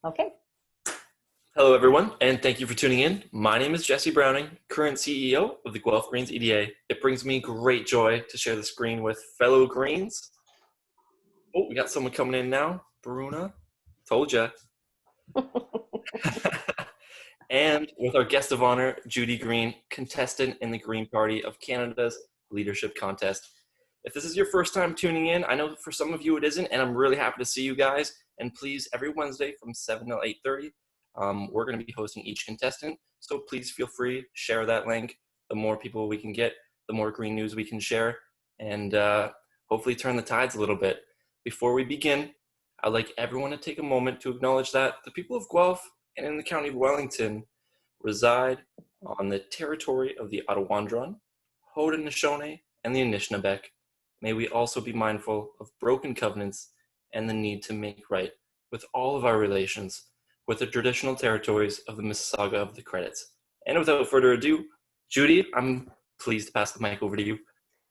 Okay. Hello, everyone, and thank you for tuning in. My name is Jesse Browning, current CEO of the Guelph Greens EDA. It brings me great joy to share the screen with fellow Greens. Oh, we got someone coming in now. Bruna, told ya. And with our guest of honor, Judy Green, contestant in the Green Party of Canada's Leadership Contest. If this is your first time tuning in, I know for some of you it isn't, and I'm really happy to see you guys. And please, every Wednesday from 7 to 8:30, we're going to be hosting each contestant. So please feel free, share that link. The more people we can get, the more green news we can share, and hopefully turn the tides a little bit. Before we begin, I'd like everyone to take a moment to acknowledge that the people of Guelph and in the county of Wellington reside on the territory of the Ottawandaron, Haudenosaunee, and the Anishinaabeg. May we also be mindful of broken covenants and the need to make right with all of our relations with the traditional territories of the Mississauga of the Credits. And without further ado, Judy, I'm pleased to pass the mic over to you.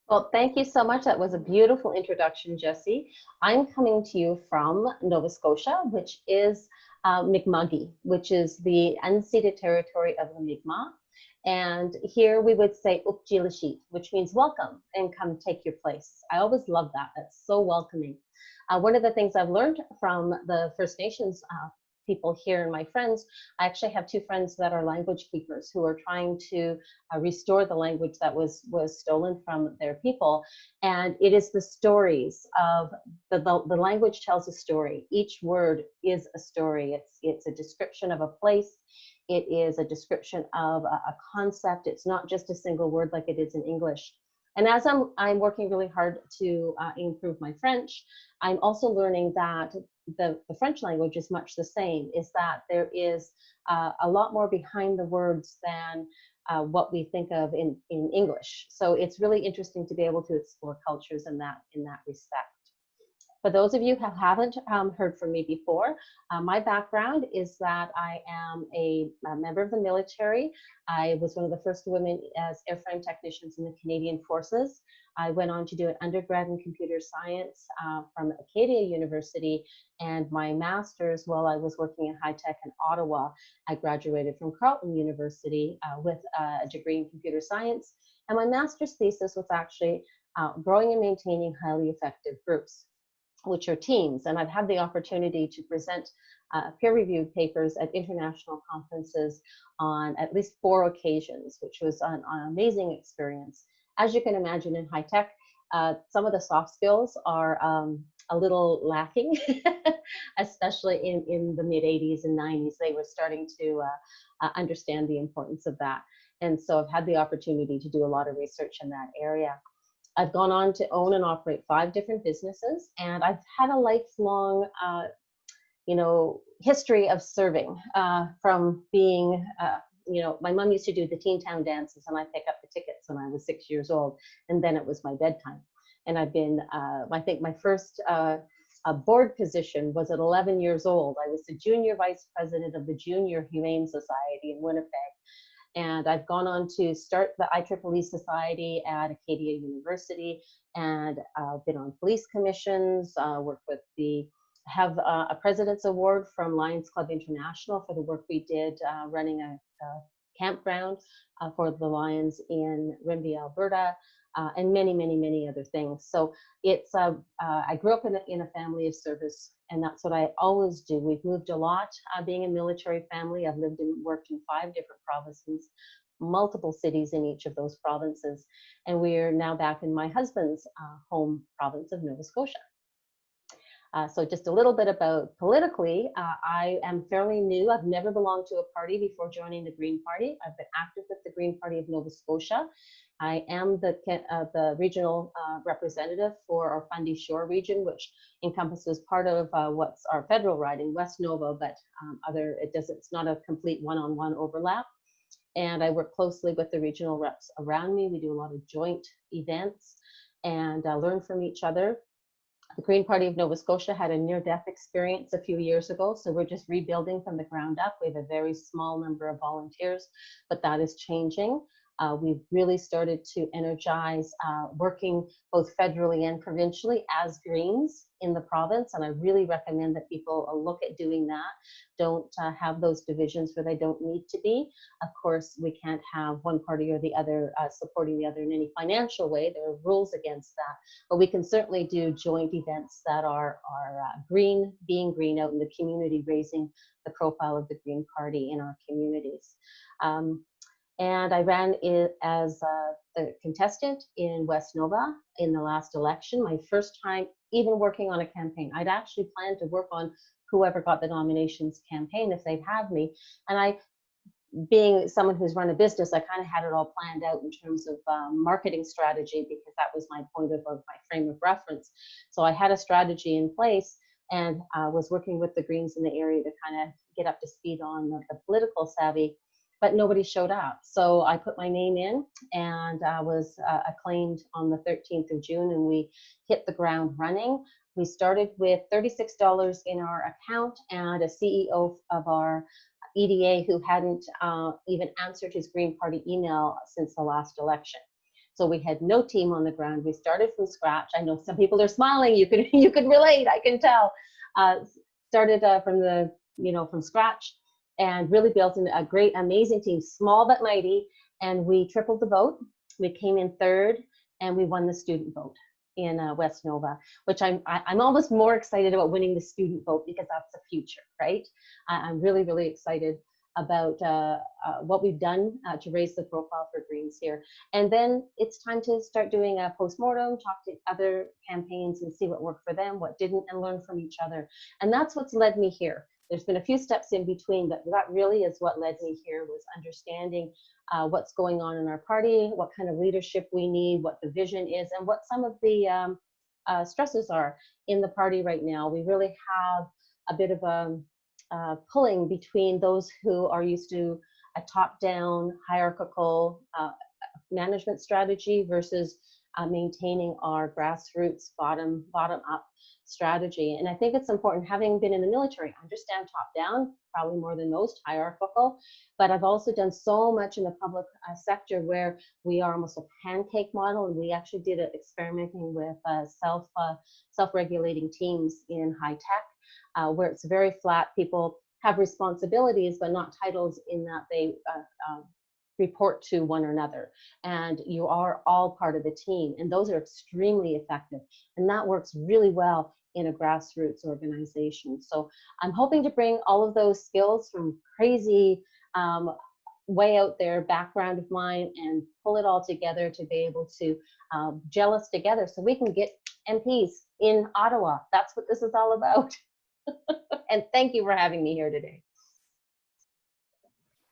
Well, thank you so much. That was a beautiful introduction, Jesse. I'm coming to you from Nova Scotia, which is Mi'kma'ki, which is the unceded territory of the Mi'kmaq. And here we would say Ukjilashit, which means welcome and come take your place. I always love that. That's so welcoming. One of the things I've learned from the First Nations people here and my friends, I actually have two friends that are language keepers who are trying to restore the language that was stolen from their people. And it is the stories of the language tells a story. Each word is a story. It's a description of a place. It is a description of a concept. It's not just a single word like it is in English. And as I'm working really hard to improve my French, I'm also learning that the French language is much the same, is that there is a lot more behind the words than what we think of in English. So it's really interesting to be able to explore cultures in that respect. For those of you who haven't heard from me before, my background is that I am a member of the military. I was one of the first women as airframe technicians in the Canadian Forces. I went on to do an undergrad in computer science from Acadia University, and my master's while I was working in high tech in Ottawa. I graduated from Carleton University with a degree in computer science, and my master's thesis was actually growing and maintaining highly effective groups, which are teams. And I've had the opportunity to present peer-reviewed papers at international conferences on at least 4 occasions, which was an amazing experience. As you can imagine, in high tech, some of the soft skills are a little lacking, especially in the mid-'80s and '90s. They were starting to understand the importance of that. And so I've had the opportunity to do a lot of research in that area. I've gone on to own and operate 5 different businesses, and I've had a lifelong, history of serving from being, my mom used to do the Teen Town dances, and I pick up the tickets when I was 6 years old, and then it was my bedtime. And I've been, I think my first board position was at 11 years old. I was the junior vice president of the Junior Humane Society in Winnipeg. And I've gone on to start the IEEE Society at Acadia University, and been on police commissions, worked with have a President's Award from Lions Club International for the work we did running a campground for the Lions in Rimbey, Alberta, and many, many, many other things. So it's, I grew up in a family of service, and that's what I always do. We've moved a lot, being a military family. I've lived and worked in 5 different provinces, multiple cities in each of those provinces. And we're now back in my husband's home province of Nova Scotia. So just a little bit about politically, I am fairly new. I've never belonged to a party before joining the Green Party. I've been active with the Green Party of Nova Scotia. I am the regional representative for our Fundy Shore region, which encompasses part of what's our federal riding, West Nova, but it's not a complete one-on-one overlap. And I work closely with the regional reps around me. We do a lot of joint events and learn from each other. The Green Party of Nova Scotia had a near-death experience a few years ago, so we're just rebuilding from the ground up. We have a very small number of volunteers, but that is changing. We've really started to energize working both federally and provincially as Greens in the province, and I really recommend that people look at doing that. Don't have those divisions where they don't need to be. Of course, we can't have one party or the other supporting the other in any financial way. There are rules against that, but we can certainly do joint events that are green, being green out in the community, raising the profile of the Green Party in our communities. And I ran it as a contestant in West Nova in the last election, my first time even working on a campaign. I'd actually planned to work on whoever got the nominations campaign if they'd have me. And I, being someone who's run a business, I kind of had it all planned out in terms of marketing strategy, because that was my point of my frame of reference. So I had a strategy in place and was working with the Greens in the area to kind of get up to speed on the political savvy, but nobody showed up. So I put my name in and was acclaimed on the 13th of June, and we hit the ground running. We started with $36 in our account and a CEO of our EDA who hadn't even answered his Green Party email since the last election. So we had no team on the ground. We started from scratch. I know some people are smiling. You could relate. I can tell. Started from scratch, and really built a great, amazing team, small but mighty. And we tripled the vote. We came in third, and we won the student vote in West Nova, which I'm almost more excited about winning the student vote, because that's the future, right? I'm really, really excited about what we've done to raise the profile for Greens here. And then it's time to start doing a postmortem, talk to other campaigns and see what worked for them, what didn't, and learn from each other. And that's what's led me here. There's been a few steps in between, but that really is what led me here, was understanding what's going on in our party, what kind of leadership we need, what the vision is, and what some of the stresses are in the party right now. We really have a bit of a pulling between those who are used to a top-down hierarchical management strategy versus maintaining our grassroots bottom-up strategy. And I think it's important, having been in the military, I understand top-down probably more than most, hierarchical, but I've also done so much in the public sector where we are almost a pancake model, and we actually did it experimenting with self-regulating teams in high tech, where it's very flat. People have responsibilities but not titles, in that they report to one another, and you are all part of the team, and those are extremely effective, and that works really well in a grassroots organization. So I'm hoping to bring all of those skills from crazy way out there background of mine and pull it all together to be able to gel us together so we can get MPs in Ottawa. That's what this is all about. And thank you for having me here today.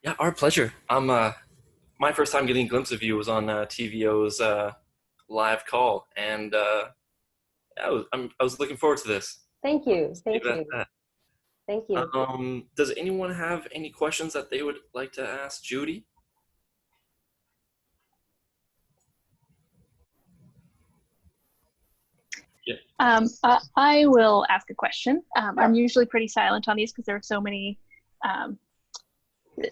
Yeah, our pleasure. My first time getting a glimpse of you was on TVO's live call, and I was looking forward to this. Thank you. Thank you. Thank you. Does anyone have any questions that they would like to ask Judy? Yeah. I will ask a question. I'm usually pretty silent on these because there are so many.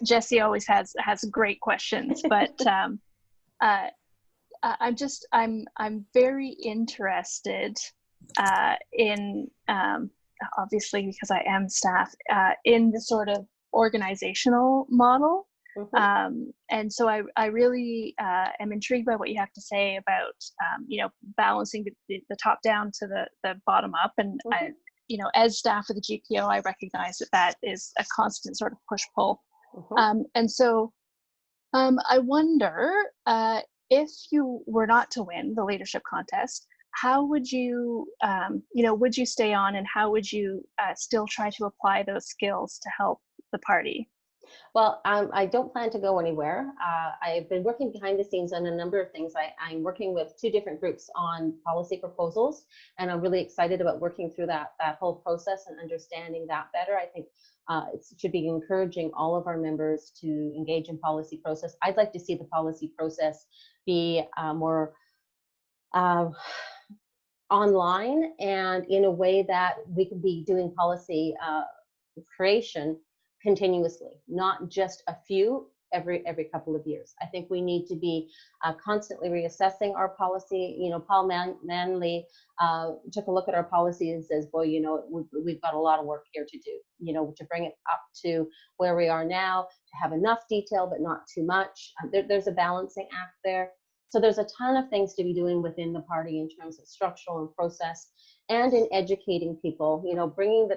Jesse always has great questions, but I'm very interested in, obviously because I am staff, in the sort of organizational model. Mm-hmm. And so I really am intrigued by what you have to say about balancing the top down to the bottom up. And mm-hmm. As staff of the GPO, I recognize that is a constant sort of push-pull. Mm-hmm. And so I wonder if you were not to win the leadership contest, how would you, would you stay on, and how would you still try to apply those skills to help the party? Well, I don't plan to go anywhere. I've been working behind the scenes on a number of things. I'm working with 2 different groups on policy proposals, and I'm really excited about working through that whole process and understanding that better. I think it should be encouraging all of our members to engage in policy process. I'd like to see the policy process be more online, and in a way that we could be doing policy creation continuously, not just a few every couple of years. I think we need to be constantly reassessing our policy. You know, Paul Manley took a look at our policy and says, boy, you know, we've got a lot of work here to do, you know, to bring it up to where we are now, to have enough detail, but not too much. There's a balancing act there. So there's a ton of things to be doing within the party in terms of structural and process, and in educating people, you know, bringing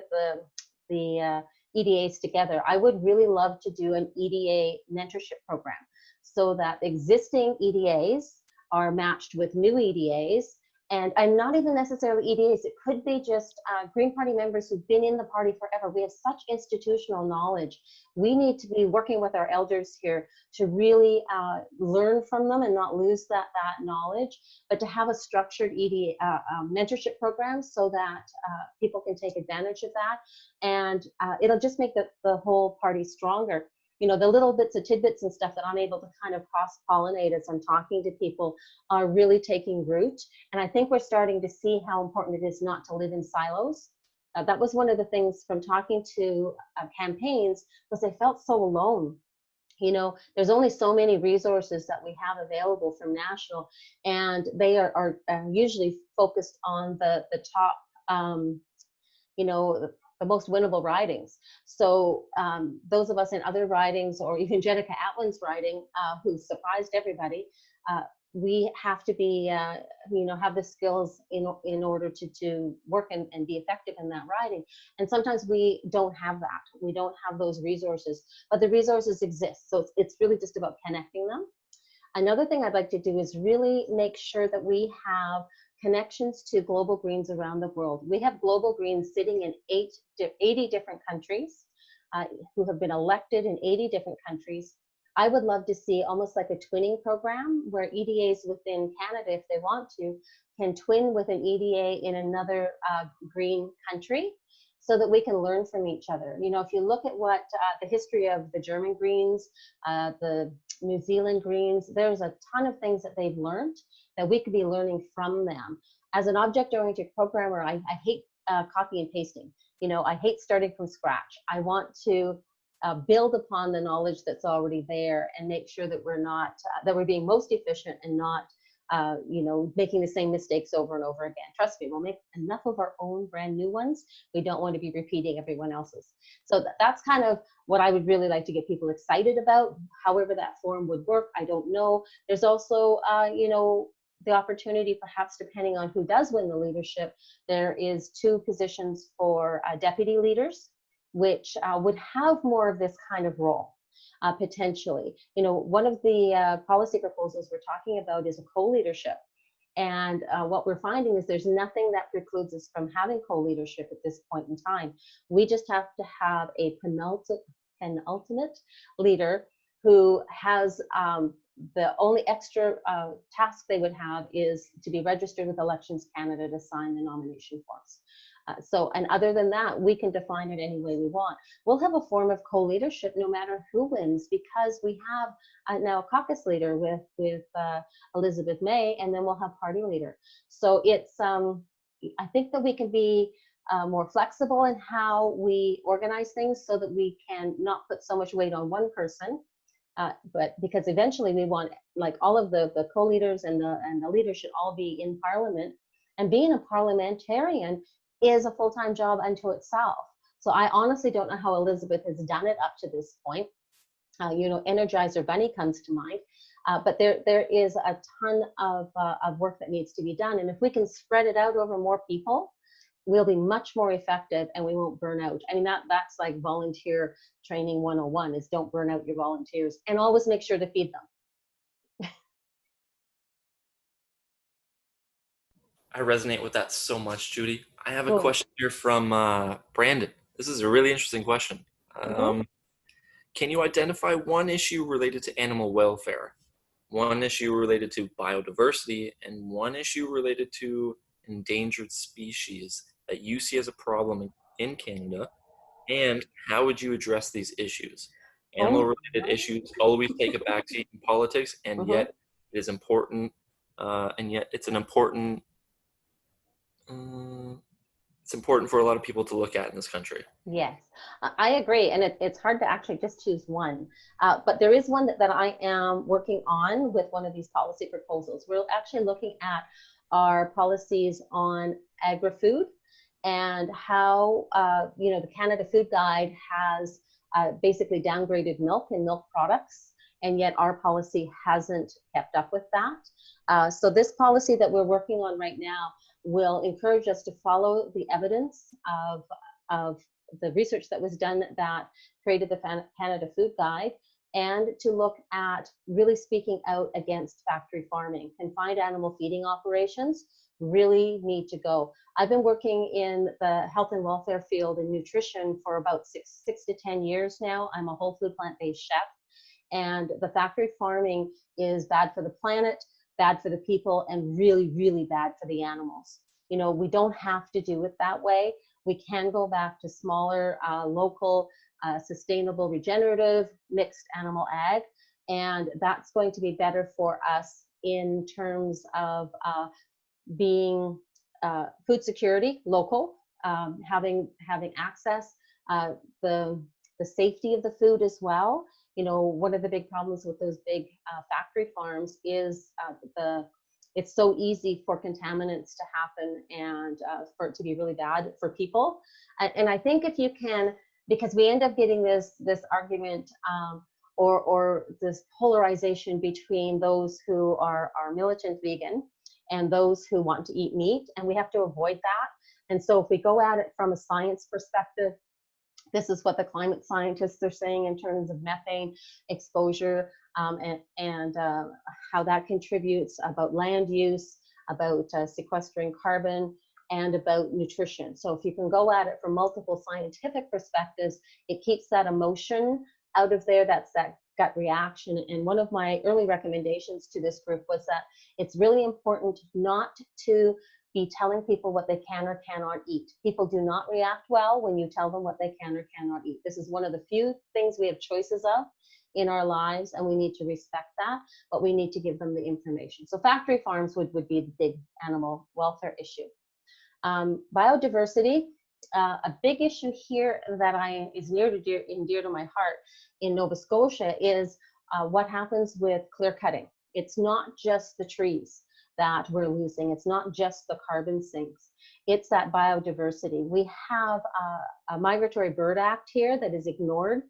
the EDAs together. I would really love to do an EDA mentorship program so that existing EDAs are matched with new EDAs. And I'm not even necessarily EDAs. It could be just Green Party members who've been in the party forever. We have such institutional knowledge. We need to be working with our elders here to really learn from them and not lose that knowledge, but to have a structured EDA mentorship program so that people can take advantage of that. And it'll just make the whole party stronger. You know, the little bits of tidbits and stuff that I'm able to kind of cross-pollinate as I'm talking to people are really taking root. And I think we're starting to see how important it is not to live in silos. That was one of the things from talking to campaigns, was they felt so alone. You know, there's only so many resources that we have available from national, and they are usually focused on the top, you know, the most winnable ridings. So those of us in other ridings, or even Jenica Atlin's riding, who surprised everybody, we have to be, you know, have the skills in order to work and be effective in that riding. And sometimes we don't have that. We don't have those resources, but the resources exist. So it's really just about connecting them. Another thing I'd like to do is really make sure that we have connections to global Greens around the world. We have global Greens sitting in 80 different countries, who have been elected in 80 different countries. I would love to see almost like a twinning program where EDAs within Canada, if they want to, can twin with an EDA in another Green country, so that we can learn from each other. You know, if you look at what the history of the German Greens, the New Zealand Greens, there's a ton of things that they've learned that we could be learning from them. As an object-oriented programmer, I hate copy and pasting. You know, I hate starting from scratch. I want to build upon the knowledge that's already there and make sure that we're not, that we're being most efficient and not, you know, making the same mistakes over and over again. Trust me, we'll make enough of our own brand new ones. We don't want to be repeating everyone else's. So that's kind of what I would really like to get people excited about. However that form would work, I don't know. There's also, you know, the opportunity, perhaps depending on who does win the leadership, there is 2 positions for deputy leaders, which would have more of this kind of role. Potentially, you know, one of the policy proposals we're talking about is a co-leadership, and what we're finding is there's nothing that precludes us from having co-leadership at this point in time. We just have to have a penultimate leader who has the only extra task they would have is to be registered with Elections Canada to sign the nomination forms. So, and other than that, we can define it any way we want. We'll have a form of co-leadership no matter who wins, because we have now a caucus leader with Elizabeth May, and then we'll have party leader. So it's, I think that we can be more flexible in how we organize things so that we can not put so much weight on one person, but because eventually we want, like, all of the co-leaders and the leaders should all be in Parliament, and being a parliamentarian is a full-time job unto itself. So I honestly don't know how Elizabeth has done it up to this point. You know, Energizer Bunny comes to mind, but there is a ton of work that needs to be done. And if we can spread it out over more people, we'll be much more effective and we won't burn out. I mean, that's like volunteer training 101, is don't burn out your volunteers, and always make sure to feed them. I resonate with that so much, Judy. I have a question here from Brandon. This is a really interesting question. Can you identify one issue related to animal welfare, one issue related to biodiversity, and one issue related to endangered species that you see as a problem in Canada, and how would you address these issues? Animal-related issues always take a backseat in politics, and yet it is important, and yet it's an important it's important for a lot of people to look at in this country. Yes, I agree. And it's hard to actually just choose one. But there is one that I am working on with one of these policy proposals. We're actually looking at our policies on agri-food and how, the Canada Food Guide has basically downgraded milk and milk products, and yet our policy hasn't kept up with that. So this policy that we're working on right now will encourage us to follow the evidence of the research that was done that created the Canada Food Guide, and to look at really speaking out against factory farming. Confined animal feeding operations really need to go. I've been working in the health and welfare field in nutrition for about six to 10 years now. I'm a whole food plant-based chef, and the factory farming is bad for the planet, bad for the people, and really, really bad for the animals. We don't have to do it that way. We can go back to smaller, local, sustainable, regenerative, mixed animal ag, and that's going to be better for us in terms of being food security, local, having access, the safety of the food as well. One of the big problems with those big factory farms is it's so easy for contaminants to happen and for it to be really bad for people. And I think if you can, because we end up getting this argument or this polarization between those who are militant vegan and those who want to eat meat, and we have to avoid that. And so if we go at it from a science perspective, this is what the climate scientists are saying in terms of methane exposure, and how that contributes, about land use, about sequestering carbon, and about nutrition. So if you can go at it from multiple scientific perspectives, it keeps that emotion out of there. That's that gut reaction. And one of my early recommendations to this group was that it's really important not to be telling people what they can or cannot eat. People do not react well when you tell them what they can or cannot eat. This is one of the few things we have choices of in our lives, and we need to respect that, but we need to give them the information. So factory farms would be the big animal welfare issue. Biodiversity, a big issue here that is near and dear to my heart in Nova Scotia is what happens with clear cutting. It's not just the trees that we're losing. It's not just the carbon sinks. It's that biodiversity. We have a Migratory Bird Act here that is ignored.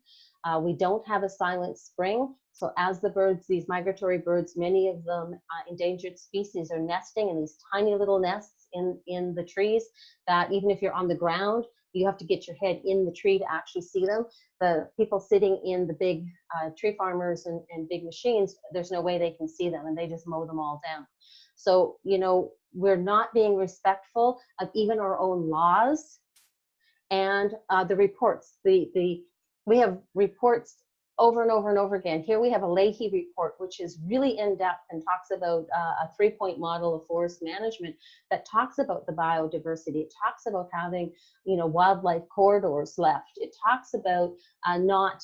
We don't have a silent spring. So as the birds, these migratory birds, many of them endangered species, are nesting in these tiny little nests in the trees that even if you're on the ground, you have to get your head in the tree to actually see them. The people sitting in the big tree farmers and big machines, there's no way they can see them, and they just mow them all down. So, we're not being respectful of even our own laws and the reports. We have reports over and over and over again. Here we have a Leahy report, which is really in-depth and talks about a 3-point model of forest management that talks about the biodiversity. It talks about having, wildlife corridors left. It talks about not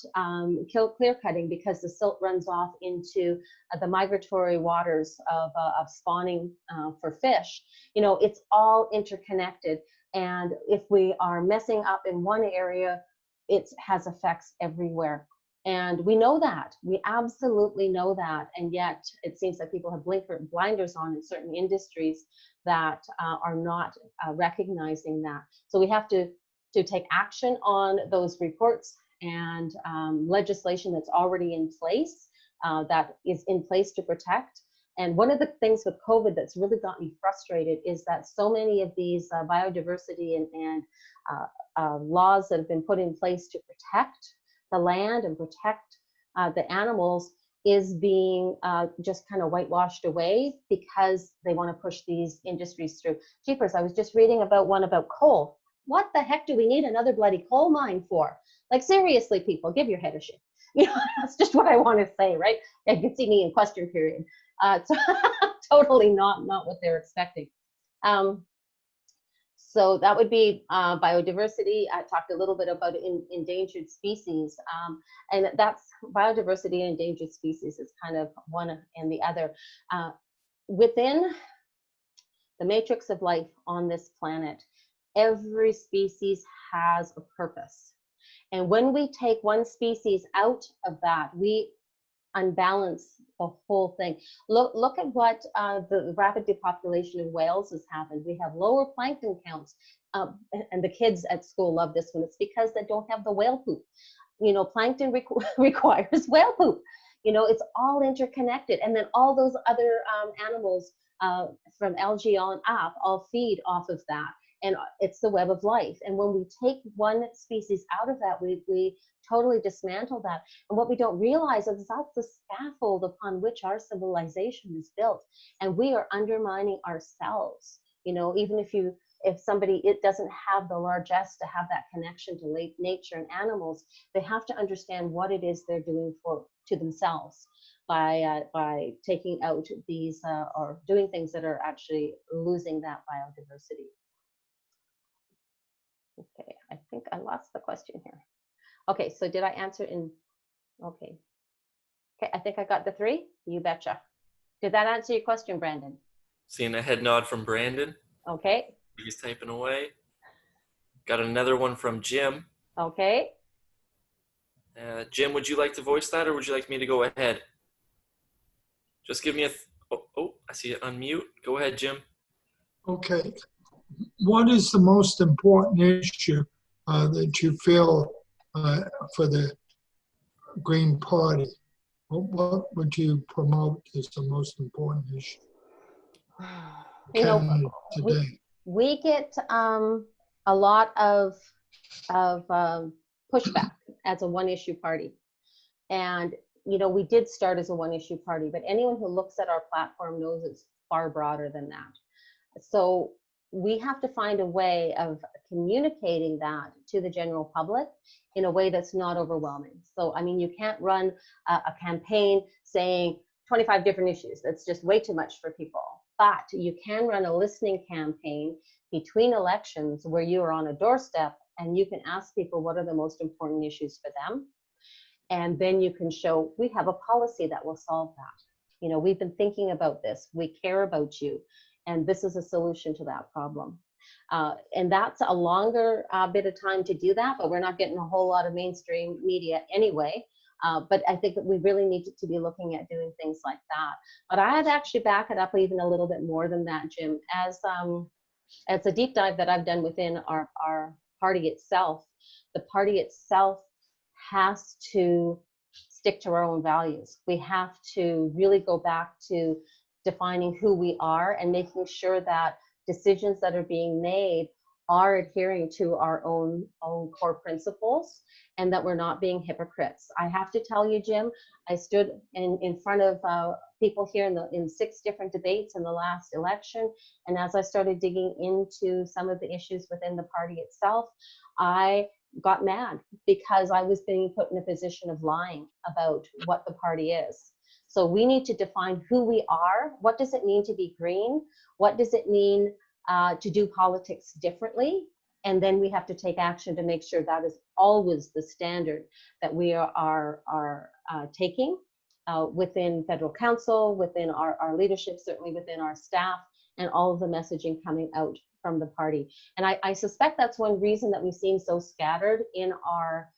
clear cutting because the silt runs off into the migratory waters of spawning for fish. It's all interconnected. And if we are messing up in one area, it has effects everywhere. And we know that. We absolutely know that. And yet it seems that people have blinders on in certain industries that are not recognizing that. So we have to take action on those reports and legislation that's already in place, that is in place to protect. And one of the things with COVID that's really got me frustrated is that so many of these biodiversity and laws that have been put in place to protect the land and protect the animals is being just kind of whitewashed away because they want to push these industries through. Jeepers, I was just reading about one about coal. What the heck do we need another bloody coal mine for? Like, seriously, people, give your head a shake. That's just what I want to say, right? You can see me in question period. So totally not what they're expecting. So that would be biodiversity. I talked a little bit about endangered species, and that's biodiversity and endangered species is kind of one and the other. Within the matrix of life on this planet, every species has a purpose. And when we take one species out of that, we unbalance the whole thing. Look at what the rapid depopulation of whales has happened. We have lower plankton counts, and the kids at school love this one. It's because they don't have the whale poop. You know, plankton requires whale poop. You know, it's all interconnected, and then all those other animals from algae on up all feed off of that, and it's the web of life. And when we take one species out of that, we totally dismantle that. And what we don't realize is that's the scaffold upon which our civilization is built, and we are undermining ourselves. You know, even if somebody doesn't have the largesse to have that connection to nature and animals, they have to understand what it is they're doing to themselves by taking out these or doing things that are actually losing that biodiversity. Okay, I think I lost the question here. Okay, so did I answer in? Okay, I think I got the 3. You betcha. Did that answer your question, Brandon? Seeing a head nod from Brandon. Okay. He's typing away. Got another one from Jim. Okay. Jim, would you like to voice that, or would you like me to go ahead? Just give me a. Oh, I see it unmute. Go ahead, Jim. Okay. What is the most important issue that you feel for the Green Party? What would you promote as the most important issue? You know, today. We get a lot of pushback as a one-issue party, and you know, we did start as a one-issue party, but anyone who looks at our platform knows it's far broader than that. So we have to find a way of communicating that to the general public in a way that's not overwhelming. So, I mean, you can't run a campaign saying 25 different issues. That's just way too much for people. But you can run a listening campaign between elections where you are on a doorstep and you can ask people what are the most important issues for them. And then you can show we have a policy that will solve that. You know, we've been thinking about this. We care about you. And this is a solution to that problem. And that's a longer bit of time to do that, but we're not getting a whole lot of mainstream media anyway. But I think that we really need to be looking at doing things like that. But I'd actually back it up even a little bit more than that, Jim. As a deep dive that I've done within our party itself, the party itself has to stick to our own values. We have to really go back to defining who we are and making sure that decisions that are being made are adhering to our own core principles and that we're not being hypocrites. I have to tell you, Jim, I stood in front of people here in 6 different debates in the last election. And as I started digging into some of the issues within the party itself, I got mad because I was being put in a position of lying about what the party is. So we need to define who we are. What does it mean to be green? What does it mean to do politics differently? And then we have to take action to make sure that is always the standard that we are taking within federal council, within our leadership, certainly within our staff, and all of the messaging coming out from the party. And I suspect that's one reason that we seem so scattered in our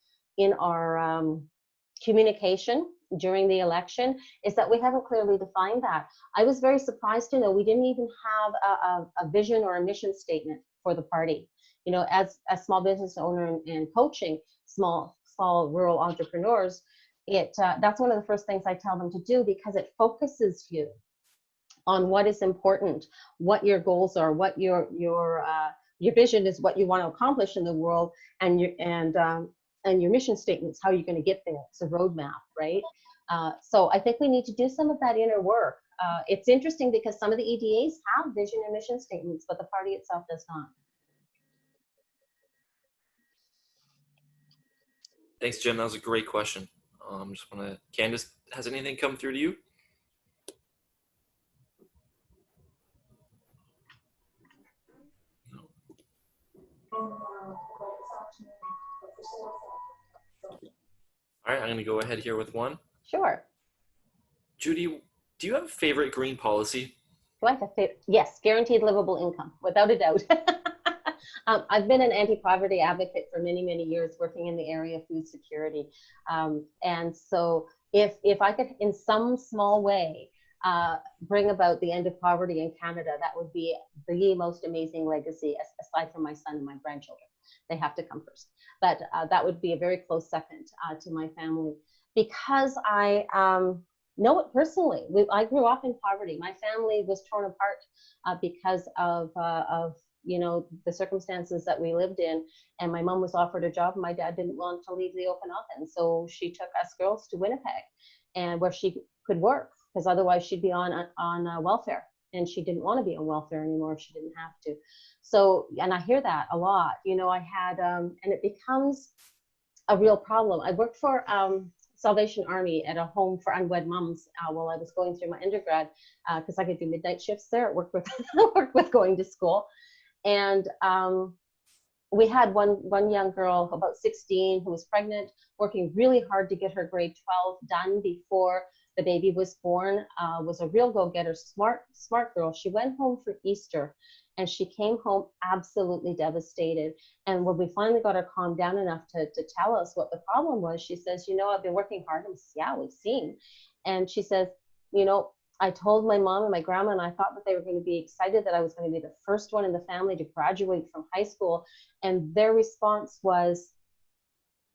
communication during the election, is that we haven't clearly defined that. I was very surprised to know we didn't even have a vision or a mission statement for the party. You know, as a small business owner and coaching small rural entrepreneurs, that's one of the first things I tell them to do, because it focuses you on what is important, what your goals are, what your vision is, what you want to accomplish in the world, and your mission statements, how you're going to get there. It's a roadmap, right? So I think we need to do some of that inner work. It's interesting because some of the EDAs have vision and mission statements, but the party itself does not. Thanks, Jim. That was a great question. Just want to, Candace, has anything come through to you? All right, I'm going to go ahead here with one. Sure. Judy, do you have a favorite green policy? Do I have a favorite? Yes, guaranteed livable income, without a doubt. I've been an anti-poverty advocate for many, many years, working in the area of food security. And so if I could, in some small way, bring about the end of poverty in Canada, that would be the most amazing legacy, aside from my son and my grandchildren. They have to come first. But that would be a very close second to my family, because I know it personally. I grew up in poverty. My family was torn apart because of you know, the circumstances that we lived in. And my mom was offered a job, and my dad didn't want to leave the Okanagan. So she took us girls to Winnipeg, and where she could work, because otherwise she'd be on welfare. And she didn't want to be on welfare anymore if she didn't have to. So, and I hear that a lot. You know, I had, and it becomes a real problem. I worked for Salvation Army at a home for unwed moms while I was going through my undergrad, because I could do midnight shifts there. It worked with, worked with going to school. And we had one young girl, about 16, who was pregnant, working really hard to get her grade 12 done before the baby was born. Was a real go-getter, smart girl. She went home for Easter, and she came home absolutely devastated. And when we finally got her calmed down enough to tell us what the problem was, she says, you know, I've been working hard. And we said, yeah, we've seen. And she says, you know, I told my mom and my grandma, and I thought that they were going to be excited that I was going to be the first one in the family to graduate from high school. And their response was,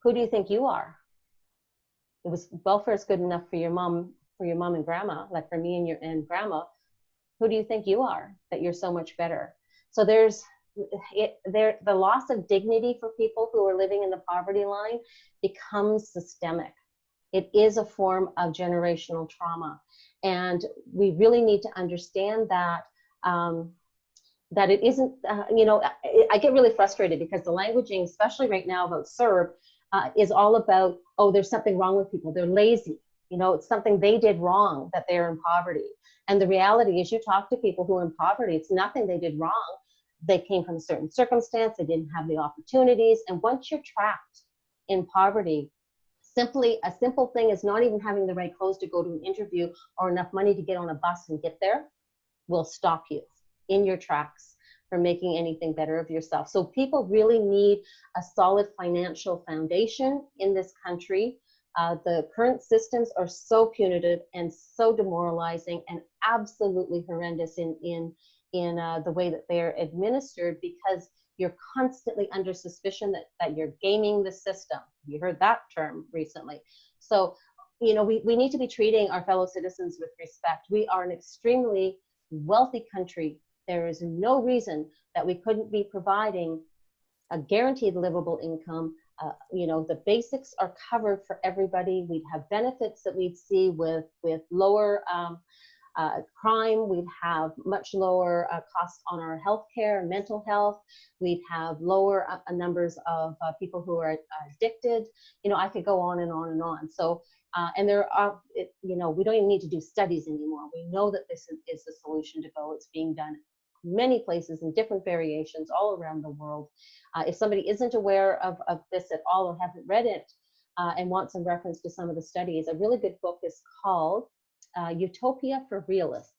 who do you think you are? It was, welfare is good enough for your mom and grandma, like for me and grandma. Who do you think you are that you're so much better? So there's the loss of dignity for people who are living in the poverty line becomes systemic. It is a form of generational trauma. And we really need to understand that, that it isn't, you know, I get really frustrated because the languaging, especially right now about CERB, is all about, oh, there's something wrong with people. They're lazy. You know, it's something they did wrong that they're in poverty. And the reality is, you talk to people who are in poverty, it's nothing they did wrong. They came from a certain circumstance. They didn't have the opportunities. And once you're trapped in poverty, a simple thing is not even having the right clothes to go to an interview or enough money to get on a bus and get there will stop you in your tracks from making anything better of yourself. So people really need a solid financial foundation in this country. The current systems are so punitive and so demoralizing and absolutely horrendous in the way that they're administered, because you're constantly under suspicion that you're gaming the system. You heard that term recently. So, you know, we need to be treating our fellow citizens with respect. We are an extremely wealthy country. There is no reason that we couldn't be providing a guaranteed livable income. You know, the basics are covered for everybody. We'd have benefits that we'd see with lower crime. We'd have much lower costs on our healthcare and mental health. We'd have lower numbers of people who are addicted. You know, I could go on and on and on. So, and there are, you know, we don't even need to do studies anymore. We know that this is the solution to go. It's being done many places in different variations all around the world. If somebody isn't aware of this at all or haven't read it and wants some reference to some of the studies, a really good book is called Utopia for Realists.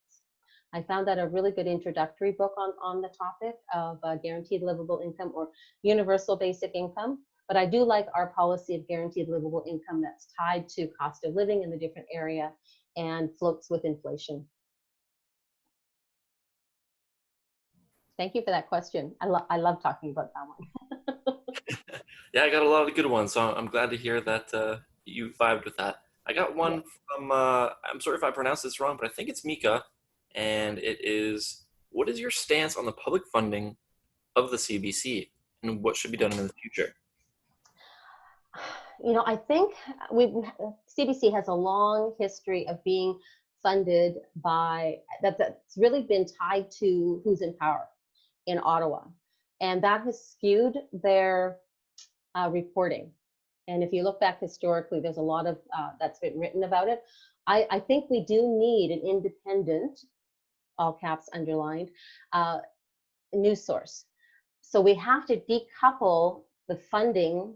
I found that a really good introductory book on the topic of guaranteed livable income or universal basic income. But I do like our policy of guaranteed livable income that's tied to cost of living in the different area and floats with inflation. Thank you for that question. I love talking about that one. Yeah, I got a lot of good ones, so I'm glad to hear that you vibed with that. I got one from, I'm sorry if I pronounced this wrong, but I think it's Mika, and it is, what is your stance on the public funding of the CBC and what should be done in the future? You know, I think CBC has a long history of being funded by, that's really been tied to who's in power in Ottawa. And that has skewed their reporting. And if you look back historically, there's a lot of that's been written about it. I think we do need an independent, all caps underlined, news source. So we have to decouple the funding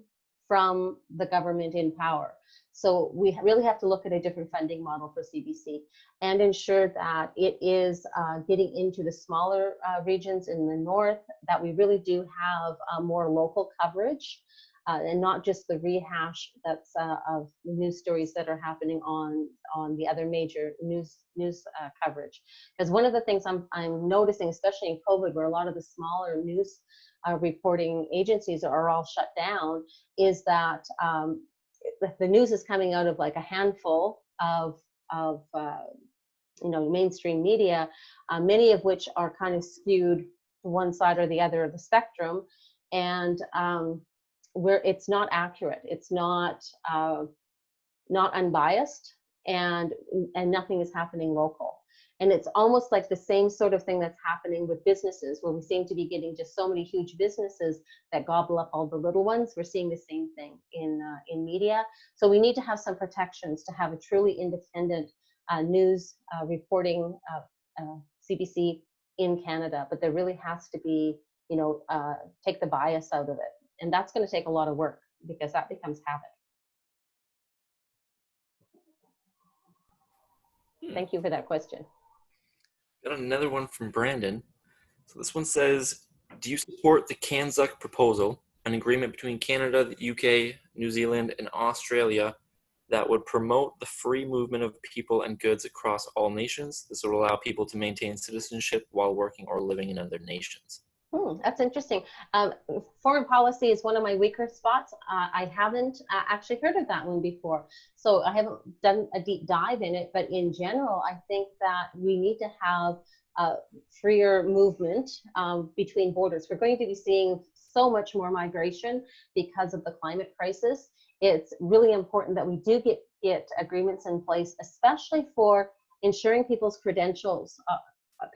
from the government in power. So we really have to look at a different funding model for CBC and ensure that it is getting into the smaller regions in the north, that we really do have more local coverage and not just the rehash that's of news stories that are happening on the other major news coverage. Because one of the things I'm noticing, especially in COVID, where a lot of the smaller news reporting agencies are all shut down, is that the news is coming out of like a handful of mainstream media, many of which are kind of skewed to one side or the other of the spectrum, and where it's not accurate, it's not unbiased, and nothing is happening local. And it's almost like the same sort of thing that's happening with businesses, where we seem to be getting just so many huge businesses that gobble up all the little ones. We're seeing the same thing in media. So we need to have some protections to have a truly independent news reporting CBC in Canada. But there really has to be, take the bias out of it. And that's going to take a lot of work, because that becomes habit. Thank you for that question. Got another one from Brandon. So this one says, do you support the CANZUC proposal, an agreement between Canada, the UK, New Zealand, and Australia that would promote the free movement of people and goods across all nations? This would allow people to maintain citizenship while working or living in other nations. That's interesting. Foreign policy is one of my weaker spots. I haven't actually heard of that one before, so I haven't done a deep dive in it. But in general, I think that we need to have freer movement between borders. We're going to be seeing so much more migration because of the climate crisis. It's really important that we do get agreements in place, especially for ensuring people's credentials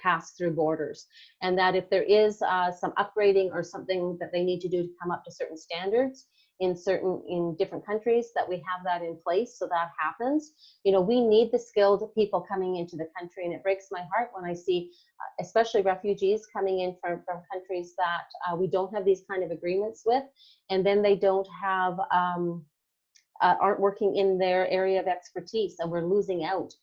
pass through borders, and that if there is some upgrading or something that they need to do to come up to certain standards in different countries, that we have that in place so that happens. We need the skilled people coming into the country, and it breaks my heart when I see especially refugees coming in from countries that we don't have these kind of agreements with, and then they don't have aren't working in their area of expertise, and we're losing out.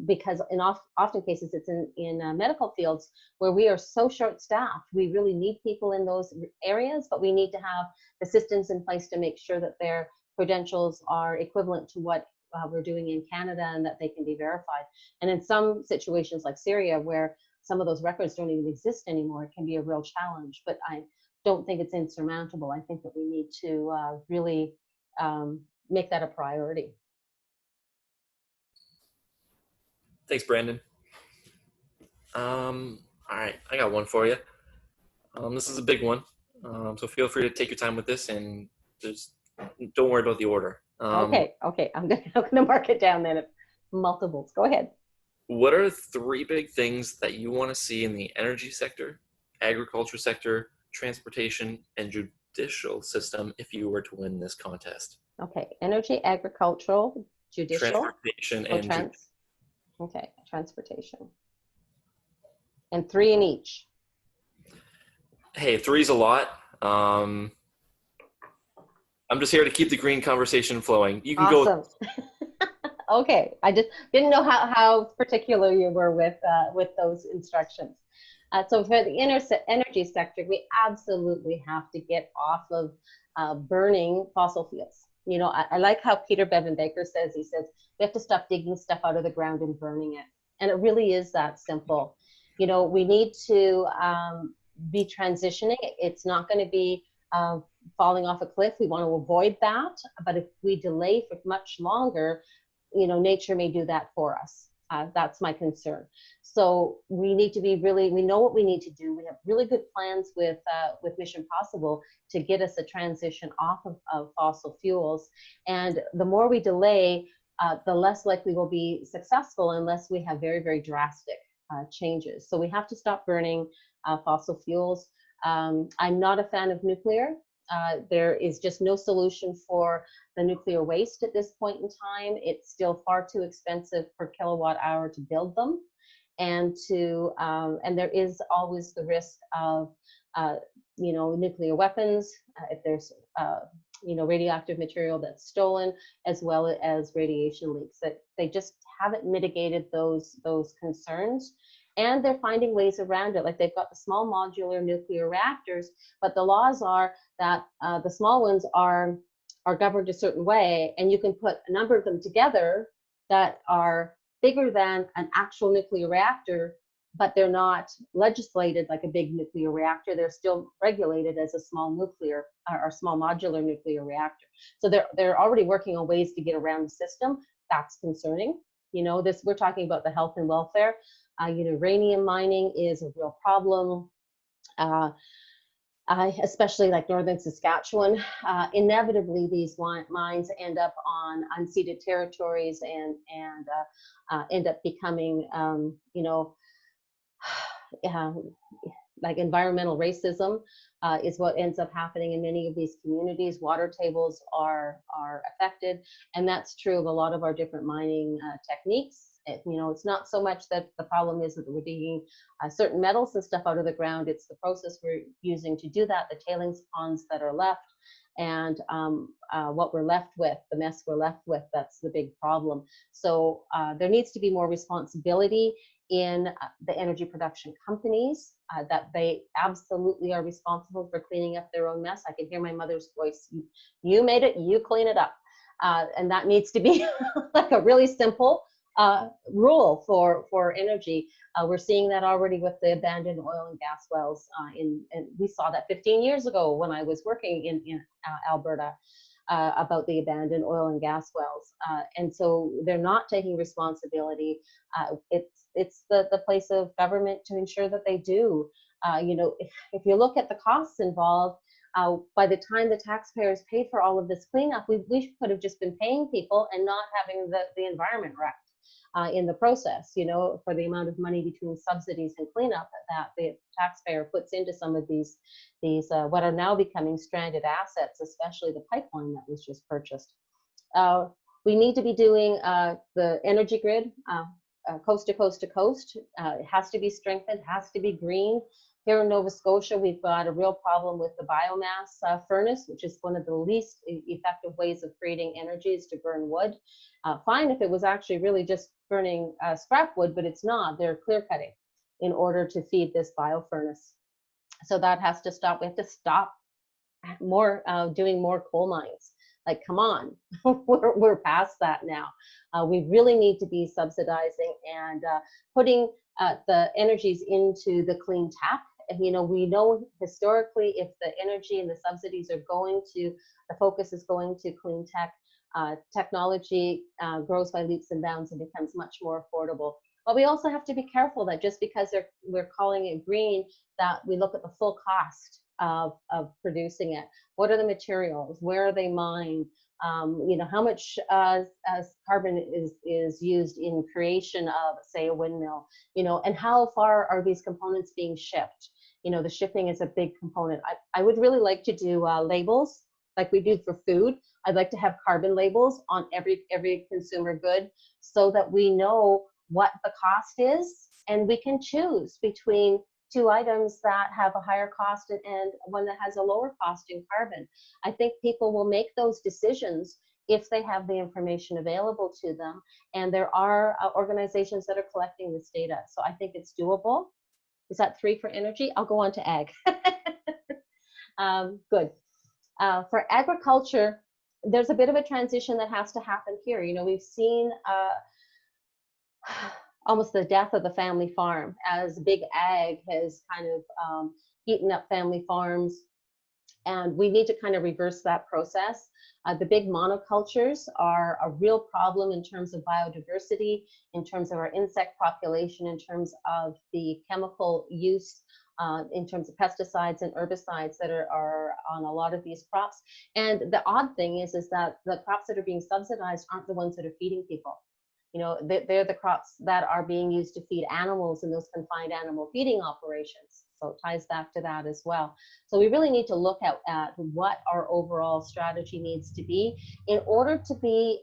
Because in often cases it's in medical fields where we are so short-staffed. We really need people in those areas, but we need to have the systems in place to make sure that their credentials are equivalent to what we're doing in Canada, and that they can be verified. And in some situations like Syria, where some of those records don't even exist anymore, it can be a real challenge. But I don't think it's insurmountable. I think that we need to really make that a priority. Thanks, Brandon. All right, I got one for you. This is a big one, so feel free to take your time with this, and don't worry about the order. Okay, I'm gonna mark it down then. Multiples, go ahead. What are 3 big things that you want to see in the energy sector, agriculture sector, transportation, and judicial system if you were to win this contest? Okay, energy, agricultural, judicial, transportation, and okay, transportation. And 3 in each. Hey, 3's a lot. I'm just here to keep the green conversation flowing. You can awesome. Go. Okay, I just didn't know how particular you were with those instructions. So for the energy sector, we absolutely have to get off of burning fossil fuels. I like how Peter Bevan Baker says, he says, we have to stop digging stuff out of the ground and burning it. And it really is that simple. We need to be transitioning. It's not going to be falling off a cliff. We want to avoid that. But if we delay for much longer, nature may do that for us. That's my concern. So we need to be we know what we need to do. We have really good plans with Mission Possible to get us a transition off of fossil fuels. And the more we delay, the less likely we'll be successful unless we have very, very drastic changes. So we have to stop burning fossil fuels. I'm not a fan of nuclear. There is just no solution for the nuclear waste at this point in time. It's still far too expensive per kilowatt hour to build them, and there is always the risk of you know, nuclear weapons, if there's, you know, radioactive material that's stolen, as well as radiation leaks. That they just haven't mitigated those concerns, and they're finding ways around it. Like they've got the small modular nuclear reactors, but the laws are that the small ones are governed a certain way, and you can put a number of them together that are bigger than an actual nuclear reactor, but they're not legislated like a big nuclear reactor. They're still regulated as a small nuclear or small modular nuclear reactor. So they're already working on ways to get around the system. That's concerning. You know, this, we're talking about the health and welfare. You know, uranium mining is a real problem. Especially like northern Saskatchewan, inevitably these mines end up on unceded territories and end up becoming, you know, like environmental racism is what ends up happening in many of these communities. Water tables are affected, and that's true of a lot of our different mining techniques. You know, it's not so much that the problem is that we're digging certain metals and stuff out of the ground. It's the process we're using to do that, the tailings ponds that are left, and what we're left with, the mess we're left with, that's the big problem. So there needs to be more responsibility in the energy production companies, that they absolutely are responsible for cleaning up their own mess. I can hear my mother's voice. You made it, you clean it up. And that needs to be like a really simple rule for energy. We're seeing that already with the abandoned oil and gas wells. And we saw that 15 years ago when I was working in Alberta about the abandoned oil and gas wells. And so they're not taking responsibility. It's the place of government to ensure that they do. You know, if you look at the costs involved, by the time the taxpayers paid for all of this cleanup, we could have just been paying people and not having the environment wrecked in the process, you know, for the amount of money between subsidies and cleanup that the taxpayer puts into some of these what are now becoming stranded assets, especially the pipeline that was just purchased. We need to be doing the energy grid coast to coast to coast. It has to be strengthened, has to be green. Here in Nova Scotia, we've got a real problem with the biomass furnace, which is one of the least effective ways of creating energy is to burn wood. Fine if it was actually really just burning scrap wood, but it's not. They're clear cutting in order to feed this bio furnace. So that has to stop. We have to stop more doing more coal mines. Like, come on, we're past that now. We really need to be subsidizing and putting the energies into the clean tech. And, you know, we know historically if the energy and the subsidies are going to, the focus is going to clean tech, technology grows by leaps and bounds and becomes much more affordable. But we also have to be careful that just because we're calling it green, that we look at the full cost of producing it. What are the materials? Where are they mined? You know, how much as carbon is used in creation of, say, a windmill? You know, and how far are these components being shipped? You know, the shipping is a big component. I would really like to do labels like we do for food. I'd like to have carbon labels on every consumer good so that we know what the cost is, and we can choose between two items that have a higher cost and one that has a lower cost in carbon. I think people will make those decisions if they have the information available to them, and there are organizations that are collecting this data. So I think it's doable. Is that 3 for energy? I'll go on to ag. Good. For agriculture, there's a bit of a transition that has to happen here. You know, we've seen almost the death of the family farm as big ag has kind of eaten up family farms. And we need to kind of reverse that process. The big monocultures are a real problem in terms of biodiversity, in terms of our insect population, in terms of the chemical use, in terms of pesticides and herbicides that are on a lot of these crops. And the odd thing is that the crops that are being subsidized aren't the ones that are feeding people. You know, they're the crops that are being used to feed animals in those confined animal feeding operations. So it ties back to that as well. So we really need to look at what our overall strategy needs to be in order to be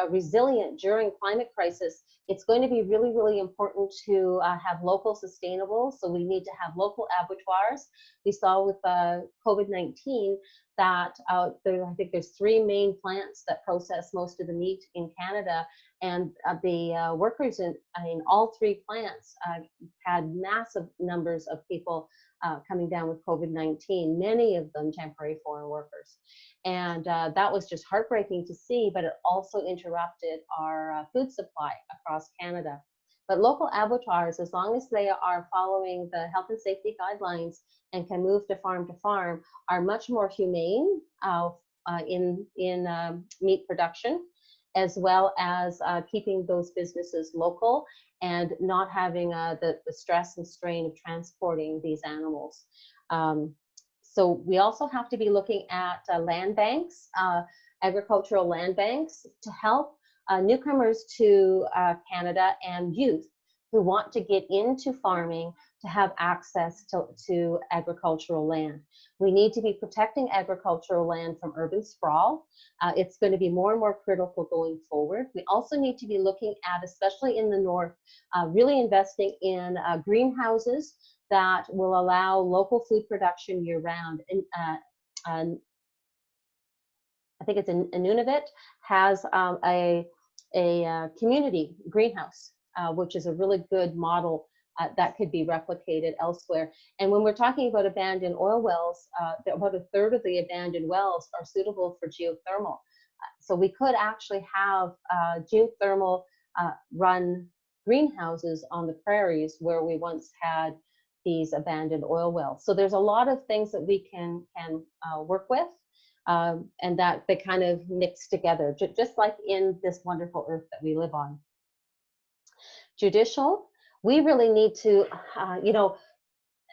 resilient during climate crisis, it's going to be really, really important to have local sustainable. So we need to have local abattoirs. We saw with COVID-19 that I think there's 3 main plants that process most of the meat in Canada, and the workers in all 3 plants had massive numbers of people coming down with COVID-19, many of them temporary foreign workers. And that was just heartbreaking to see, but it also interrupted our food supply across Canada. But local abattoirs, as long as they are following the health and safety guidelines and can move to farm, are much more humane in meat production, as well as keeping those businesses local and not having the stress and strain of transporting these animals. So we also have to be looking at land banks, agricultural land banks, to help newcomers to Canada and youth who want to get into farming to have access to agricultural land. We need to be protecting agricultural land from urban sprawl. It's going to be more and more critical going forward. We also need to be looking at, especially in the north, really investing in greenhouses that will allow local food production year round. And I think it's in Nunavut has a community greenhouse, which is a really good model that could be replicated elsewhere. And when we're talking about abandoned oil wells, about 1/3 of the abandoned wells are suitable for geothermal. So we could actually have geothermal run greenhouses on the prairies where we once had these abandoned oil wells. So there's a lot of things that we can work with, and that they kind of mix together, just like in this wonderful earth that we live on. Judicial, we really need to,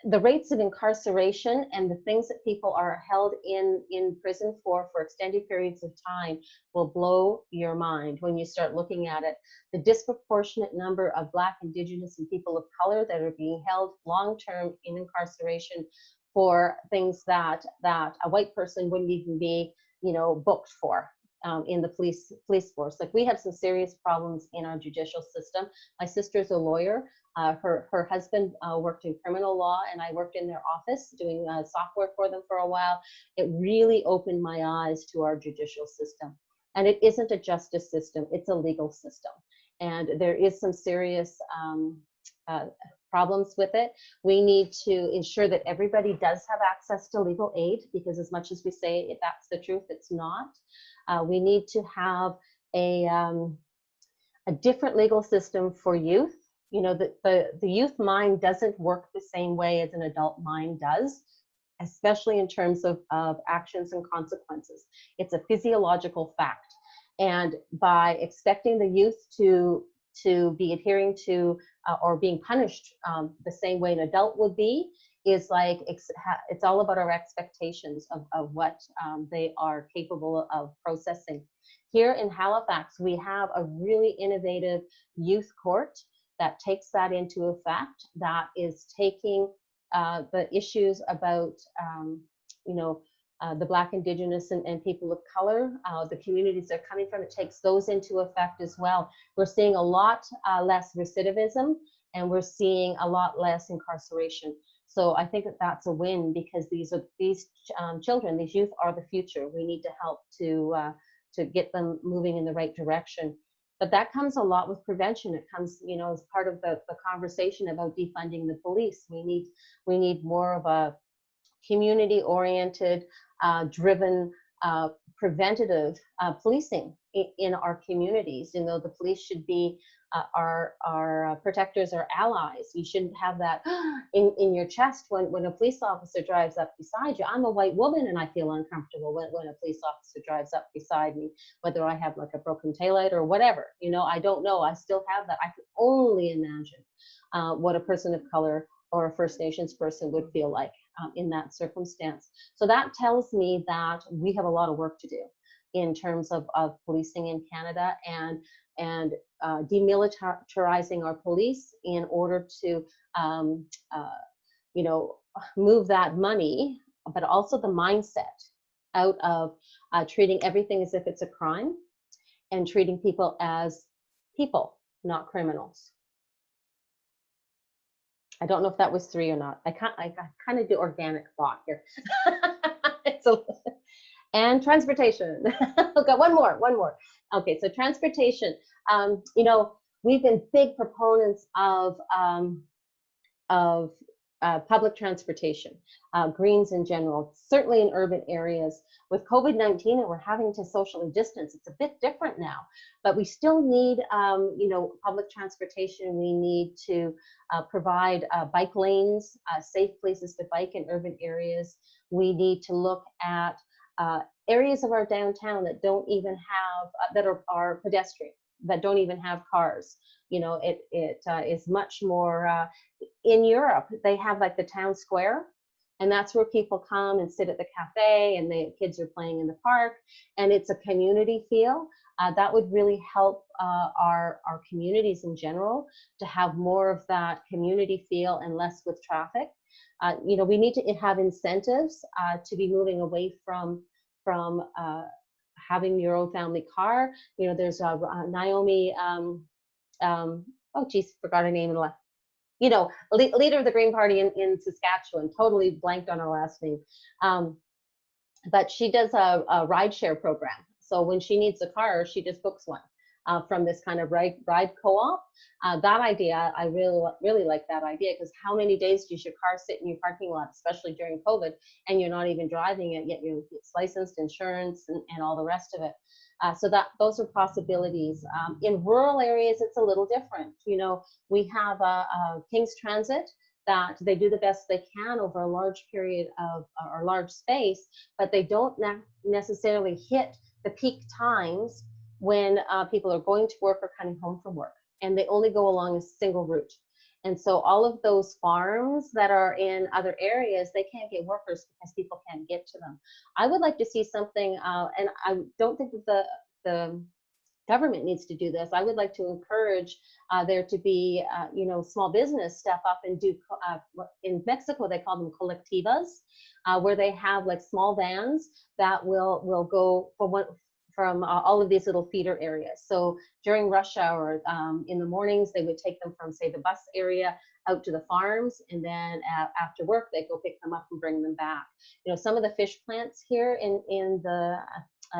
the rates of incarceration and the things that people are held in prison for extended periods of time will blow your mind when you start looking at it. The disproportionate number of Black, Indigenous, and people of color that are being held long-term in incarceration for things that a white person wouldn't even be, booked for. In the police force. Like, we have some serious problems in our judicial system. My sister's a lawyer. Her husband worked in criminal law, and I worked in their office doing software for them for a while. It really opened my eyes to our judicial system. And it isn't a justice system, it's a legal system. And there is some serious problems with it. We need to ensure that everybody does have access to legal aid, because as much as we say if that's the truth, it's not. We need to have a different legal system for youth. The youth mind doesn't work the same way as an adult mind does, especially in terms of actions and consequences. It's a physiological fact. And by expecting the youth to be adhering to or being punished the same way an adult would be, is like, it's all about our expectations of what they are capable of processing. Here in Halifax, we have a really innovative youth court that takes that into effect, that is taking the issues about the Black, Indigenous, and people of color, the communities they're coming from, it takes those into effect as well. We're seeing a lot less recidivism, and we're seeing a lot less incarceration. So I think that that's a win, because these children, these youth are the future. We need to help to get them moving in the right direction. But that comes a lot with prevention. It comes, as part of the conversation about defunding the police. We need more of a community-oriented, driven, preventative policing in our communities. The police should be our protectors, our allies. You shouldn't have that in your chest when a police officer drives up beside you. I'm a white woman and I feel uncomfortable when a police officer drives up beside me, whether I have like a broken taillight or whatever. I don't know. I still have that. I can only imagine what a person of color or a First Nations person would feel like in that circumstance. So that tells me that we have a lot of work to do in terms of policing in Canada, and demilitarizing our police in order to move that money, but also the mindset out of treating everything as if it's a crime, and treating people as people, not criminals. I don't know if that was 3 or not. I kind of do organic thought here. And transportation. Okay, one more. Okay, so transportation. You know, we've been big proponents of public transportation, greens in general, certainly in urban areas. With COVID-19 and we're having to socially distance, it's a bit different now, but we still need, you know, public transportation. We need to provide bike lanes, safe places to bike in urban areas. We need to look at areas of our downtown that don't even have, that are pedestrian, that don't even have cars. You know, it is much more, in Europe, they have like the town square, and that's where people come and sit at the cafe, and the kids are playing in the park, and it's a community feel. That would really help our communities in general to have more of that community feel and less with traffic. You know, we need to have incentives to be moving away from having your own family car. You know, there's Naomi, oh geez, forgot her name in the last. You know, leader of the Green Party in Saskatchewan, totally blanked on her last name. But she does a ride share program. So when she needs a car, she just books one from this kind of ride co-op. That idea, I really like that idea, because how many days does your car sit in your parking lot, especially during COVID, and you're not even driving it, yet it's licensed, insurance, and all the rest of it. So those are possibilities. In rural areas, it's a little different. You know, we have King's Transit that they do the best they can over a large period of, or large space, but they don't necessarily hit the peak times when people are going to work or coming home from work, and they only go along a single route. And so all of those farms that are in other areas, they can't get workers because people can't get to them. I would like to see something, and I don't think that the government needs to do this. I would like to encourage there to be, you know, small business step up and do, in Mexico, they call them colectivas, where they have like small vans that will go from all of these little feeder areas. So during rush hour, in the mornings, they would take them from, say, the bus area out to the farms, and then after work, they go pick them up and bring them back. You know, some of the fish plants here in the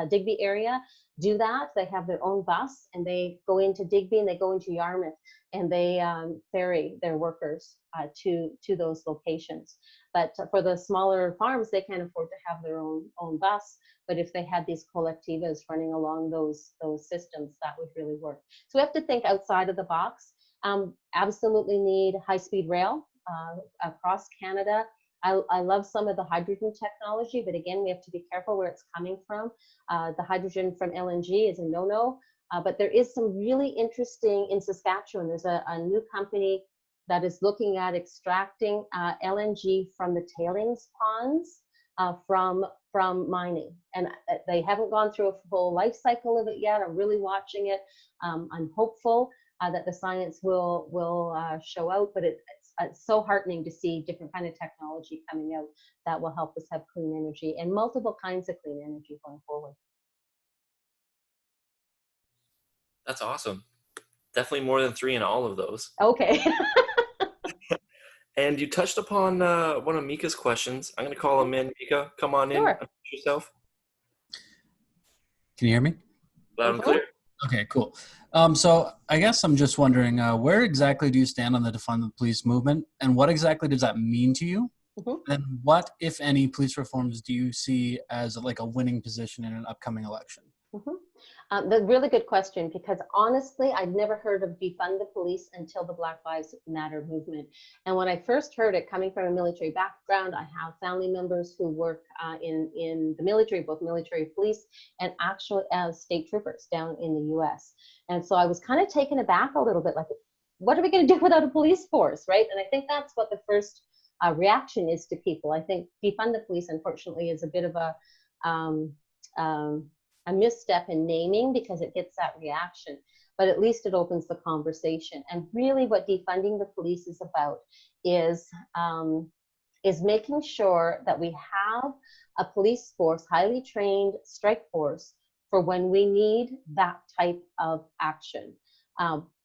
Digby area do that. They have their own bus, and they go into Digby and they go into Yarmouth, and they ferry their workers to those locations. But for the smaller farms, they can't afford to have their own bus. But if they had these collectivas running along those systems, that would really work. So we have to think outside of the box. Absolutely need high-speed rail across Canada. I love some of the hydrogen technology, but again, we have to be careful where it's coming from. The hydrogen from LNG is a no-no, but there is some really interesting in Saskatchewan. There's a new company that is looking at extracting LNG from the tailings ponds from mining, and they haven't gone through a full life cycle of it yet. I'm really watching it. I'm hopeful that the science will show out, but it's so heartening to see different kind of technology coming out that will help us have clean energy and multiple kinds of clean energy going forward. That's awesome. Definitely more than 3 in all of those. Okay. And you touched upon one of Mika's questions. I'm going to call him in. Mika, come on in. Sure. Introduce yourself. Can you hear me? Loud and clear. Okay, cool. So I guess I'm just wondering, where exactly do you stand on the defund the police movement, and what exactly does that mean to you? Mm-hmm. And what, if any, police reforms do you see as like a winning position in an upcoming election? Mm-hmm. That's a really good question, because honestly, I'd never heard of defund the police until the Black Lives Matter movement. And when I first heard it, coming from a military background, I have family members who work in the military, both military police and actually as state troopers down in the US. And so I was kind of taken aback a little bit, like, what are we going to do without a police force, right? And I think that's what the first reaction is to people. I think defund the police, unfortunately, is a bit of a misstep in naming, because it gets that reaction, but at least it opens the conversation. And really what defunding the police is about is making sure that we have a police force, highly trained strike force, for when we need that type of action.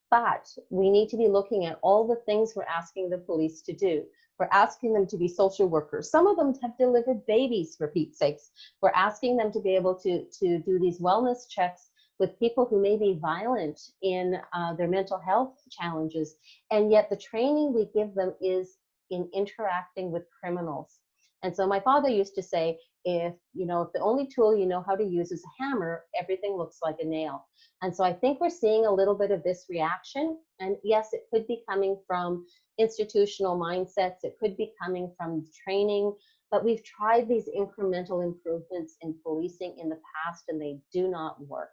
But we need to be looking at all the things we're asking the police to do. We're asking them to be social workers. Some of them have delivered babies, for Pete's sakes. We're asking them to be able to do these wellness checks with people who may be violent in their mental health challenges. And yet the training we give them is in interacting with criminals. And so my father used to say, if the only tool you know how to use is a hammer, everything looks like a nail. And so I think we're seeing a little bit of this reaction. And yes, it could be coming from institutional mindsets. It could be coming from training, but we've tried these incremental improvements in policing in the past and they do not work.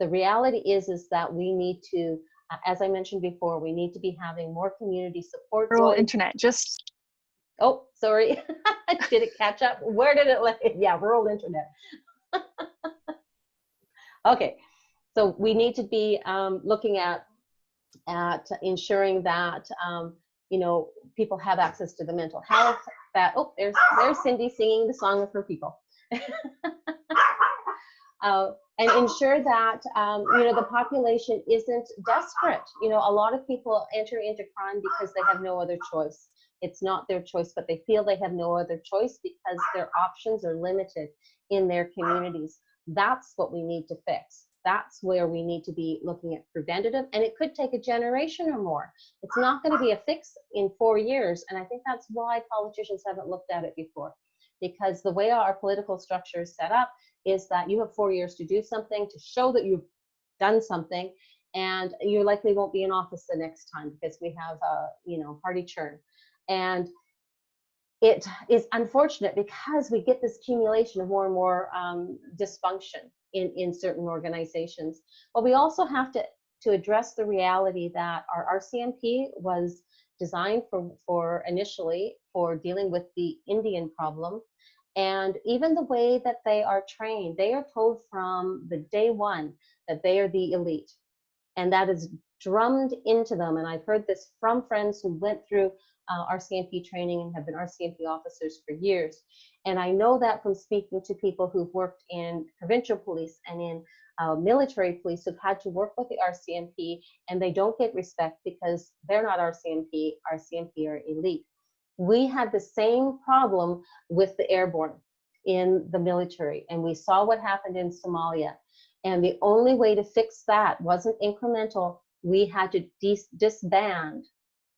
The reality is that we need to, as I mentioned before, we need to be having more community support. Rural internet, just. Oh, sorry. Did it catch up? Where did it let it? Yeah, rural internet. Okay, so we need to be looking at ensuring that people have access to the mental health. That there's Cindy singing the song of her people. And ensure that the population isn't desperate. A lot of people enter into crime because they have no other choice. It's not their choice, but they feel they have no other choice because their options are limited in their communities. That's what we need to fix. That's where we need to be looking at preventative, and it could take a generation or more. It's not going to be a fix in 4 years, and I think that's why politicians haven't looked at it before, because the way our political structure is set up is that you have 4 years to do something, to show that you've done something, and you likely won't be in office the next time because we have party churn. And it is unfortunate because we get this accumulation of more and more dysfunction in certain organizations. But we also have to address the reality that our RCMP was designed for initially for dealing with the Indian problem. And even the way that they are trained, they are told from the day one that they are the elite. And that is drummed into them. And I've heard this from friends who went through RCMP training and have been RCMP officers for years. And I know that from speaking to people who've worked in provincial police and in military police who've had to work with the RCMP, and they don't get respect because they're not RCMP. RCMP are elite. We had the same problem with the airborne in the military, and we saw what happened in Somalia. And the only way to fix that wasn't incremental. We had to disband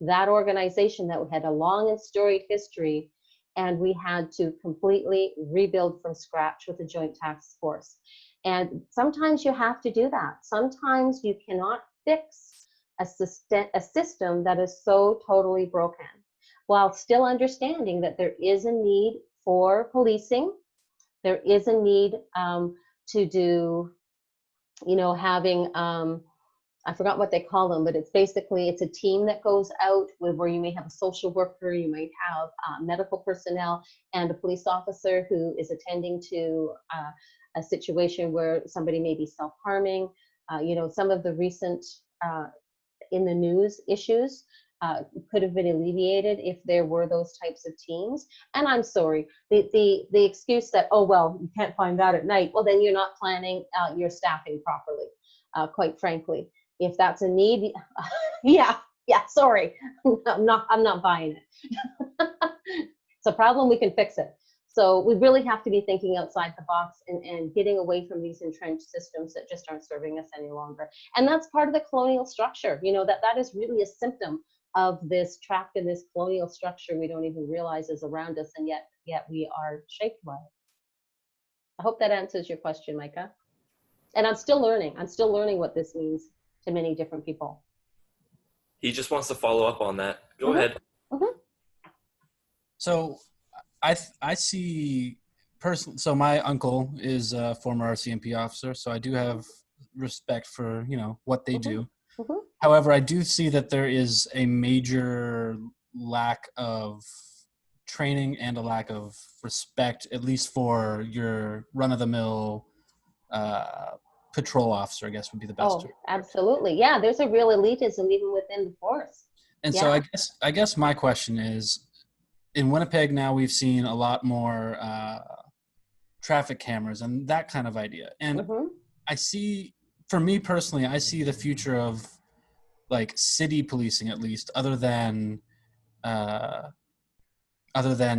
that organization that had a long and storied history, and we had to completely rebuild from scratch with a joint task force. And sometimes you have to do that. Sometimes you cannot fix a system that is so totally broken, while still understanding that there is a need for policing. There is a need to do, having, I forgot what they call them, but it's a team that goes out where you may have a social worker, you might have medical personnel, and a police officer who is attending to a situation where somebody may be self-harming. Some of the recent in the news issues could have been alleviated if there were those types of teams. And I'm sorry, the excuse that, oh, well, you can't find that at night. Well, then you're not planning your staffing properly, quite frankly. If that's a need, yeah, sorry, I'm not buying it. It's a problem, we can fix it. So we really have to be thinking outside the box and getting away from these entrenched systems that just aren't serving us any longer. And that's part of the colonial structure. That is really a symptom of this trapped in this colonial structure we don't even realize is around us, and yet we are shaped by it. I hope that answers your question, Micah. And I'm still learning. I'm still learning what this means to many different people. He just wants to follow up on that. Go ahead. So I see so my uncle is a former RCMP officer, so I do have respect for, what they do. However, I do see that there is a major lack of training and a lack of respect, at least for your run-of-the-mill patrol officer, I guess would be the best term. Absolutely. Yeah, there's a real elitism even within the force. And so I guess my question is, in Winnipeg now we've seen a lot more traffic cameras and that kind of idea. And I see, for me personally, I see the future of like city policing, at least, other than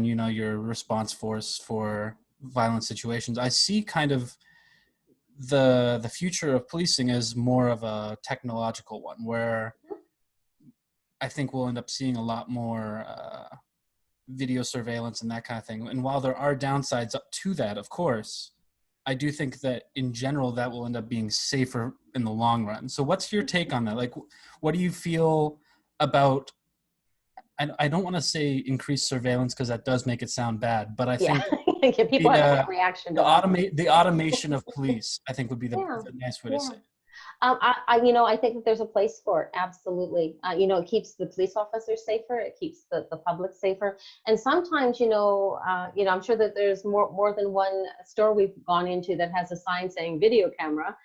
you know, your response force for violent situations. I see kind of the future of policing as more of a technological one, where I think we'll end up seeing a lot more video surveillance and that kind of thing. And while there are downsides up to that, of course, I do think that in general that will end up being safer in the long run. So what's your take on that? Like, what do you feel about, I don't want to say increased surveillance because that does make it sound bad, but I think people have a reaction to that. The automation of police, I think, would be the nice way to say it. You know, I think that there's a place for it. Absolutely. You know, it keeps the police officers safer. It keeps the public safer. And sometimes, you know, I'm sure that there's more than one store we've gone into that has a sign saying video camera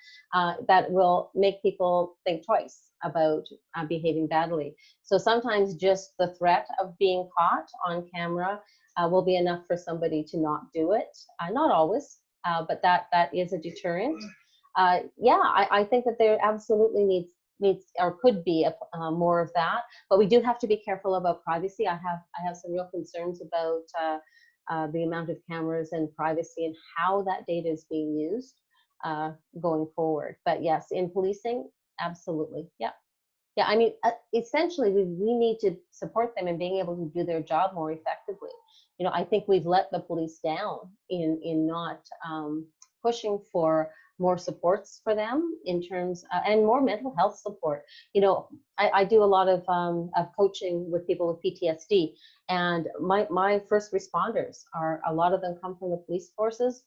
that will make people think twice about behaving badly. So sometimes just the threat of being caught on camera will be enough for somebody to not do it. Not always, but that is a deterrent. I think that there absolutely needs or could be more of that, but we do have to be careful about privacy. I have some real concerns about the amount of cameras and privacy and how that data is being used going forward. But yes, in policing, absolutely, yeah. I mean, essentially, we need to support them in being able to do their job more effectively. You know, I think we've let the police down in not pushing for more supports for them in terms and more mental health support. You know, I do a lot of coaching with people with PTSD, and my first responders are, a lot of them come from the police forces,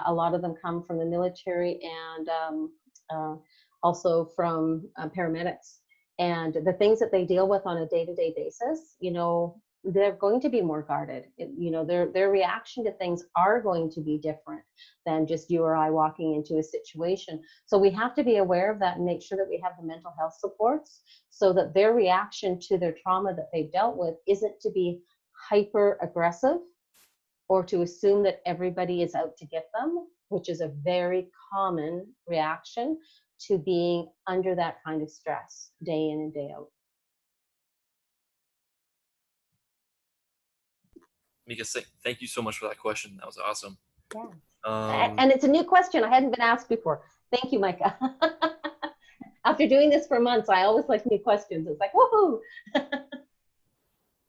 a lot of them come from the military, and also from paramedics. And the things that they deal with on a day-to-day basis, you know, they're going to be more guarded. You know, their reaction to things are going to be different than just you or I walking into a situation. So we have to be aware of that and make sure that we have the mental health supports so that their reaction to their trauma that they've dealt with isn't to be hyper aggressive or to assume that everybody is out to get them, which is a very common reaction to being under that kind of stress day in and day out. Mika, thank you so much for that question. That was awesome. Yeah. And it's a new question. I hadn't been asked before. Thank you, Micah. After doing this for months, I always like new questions. It's like, woohoo!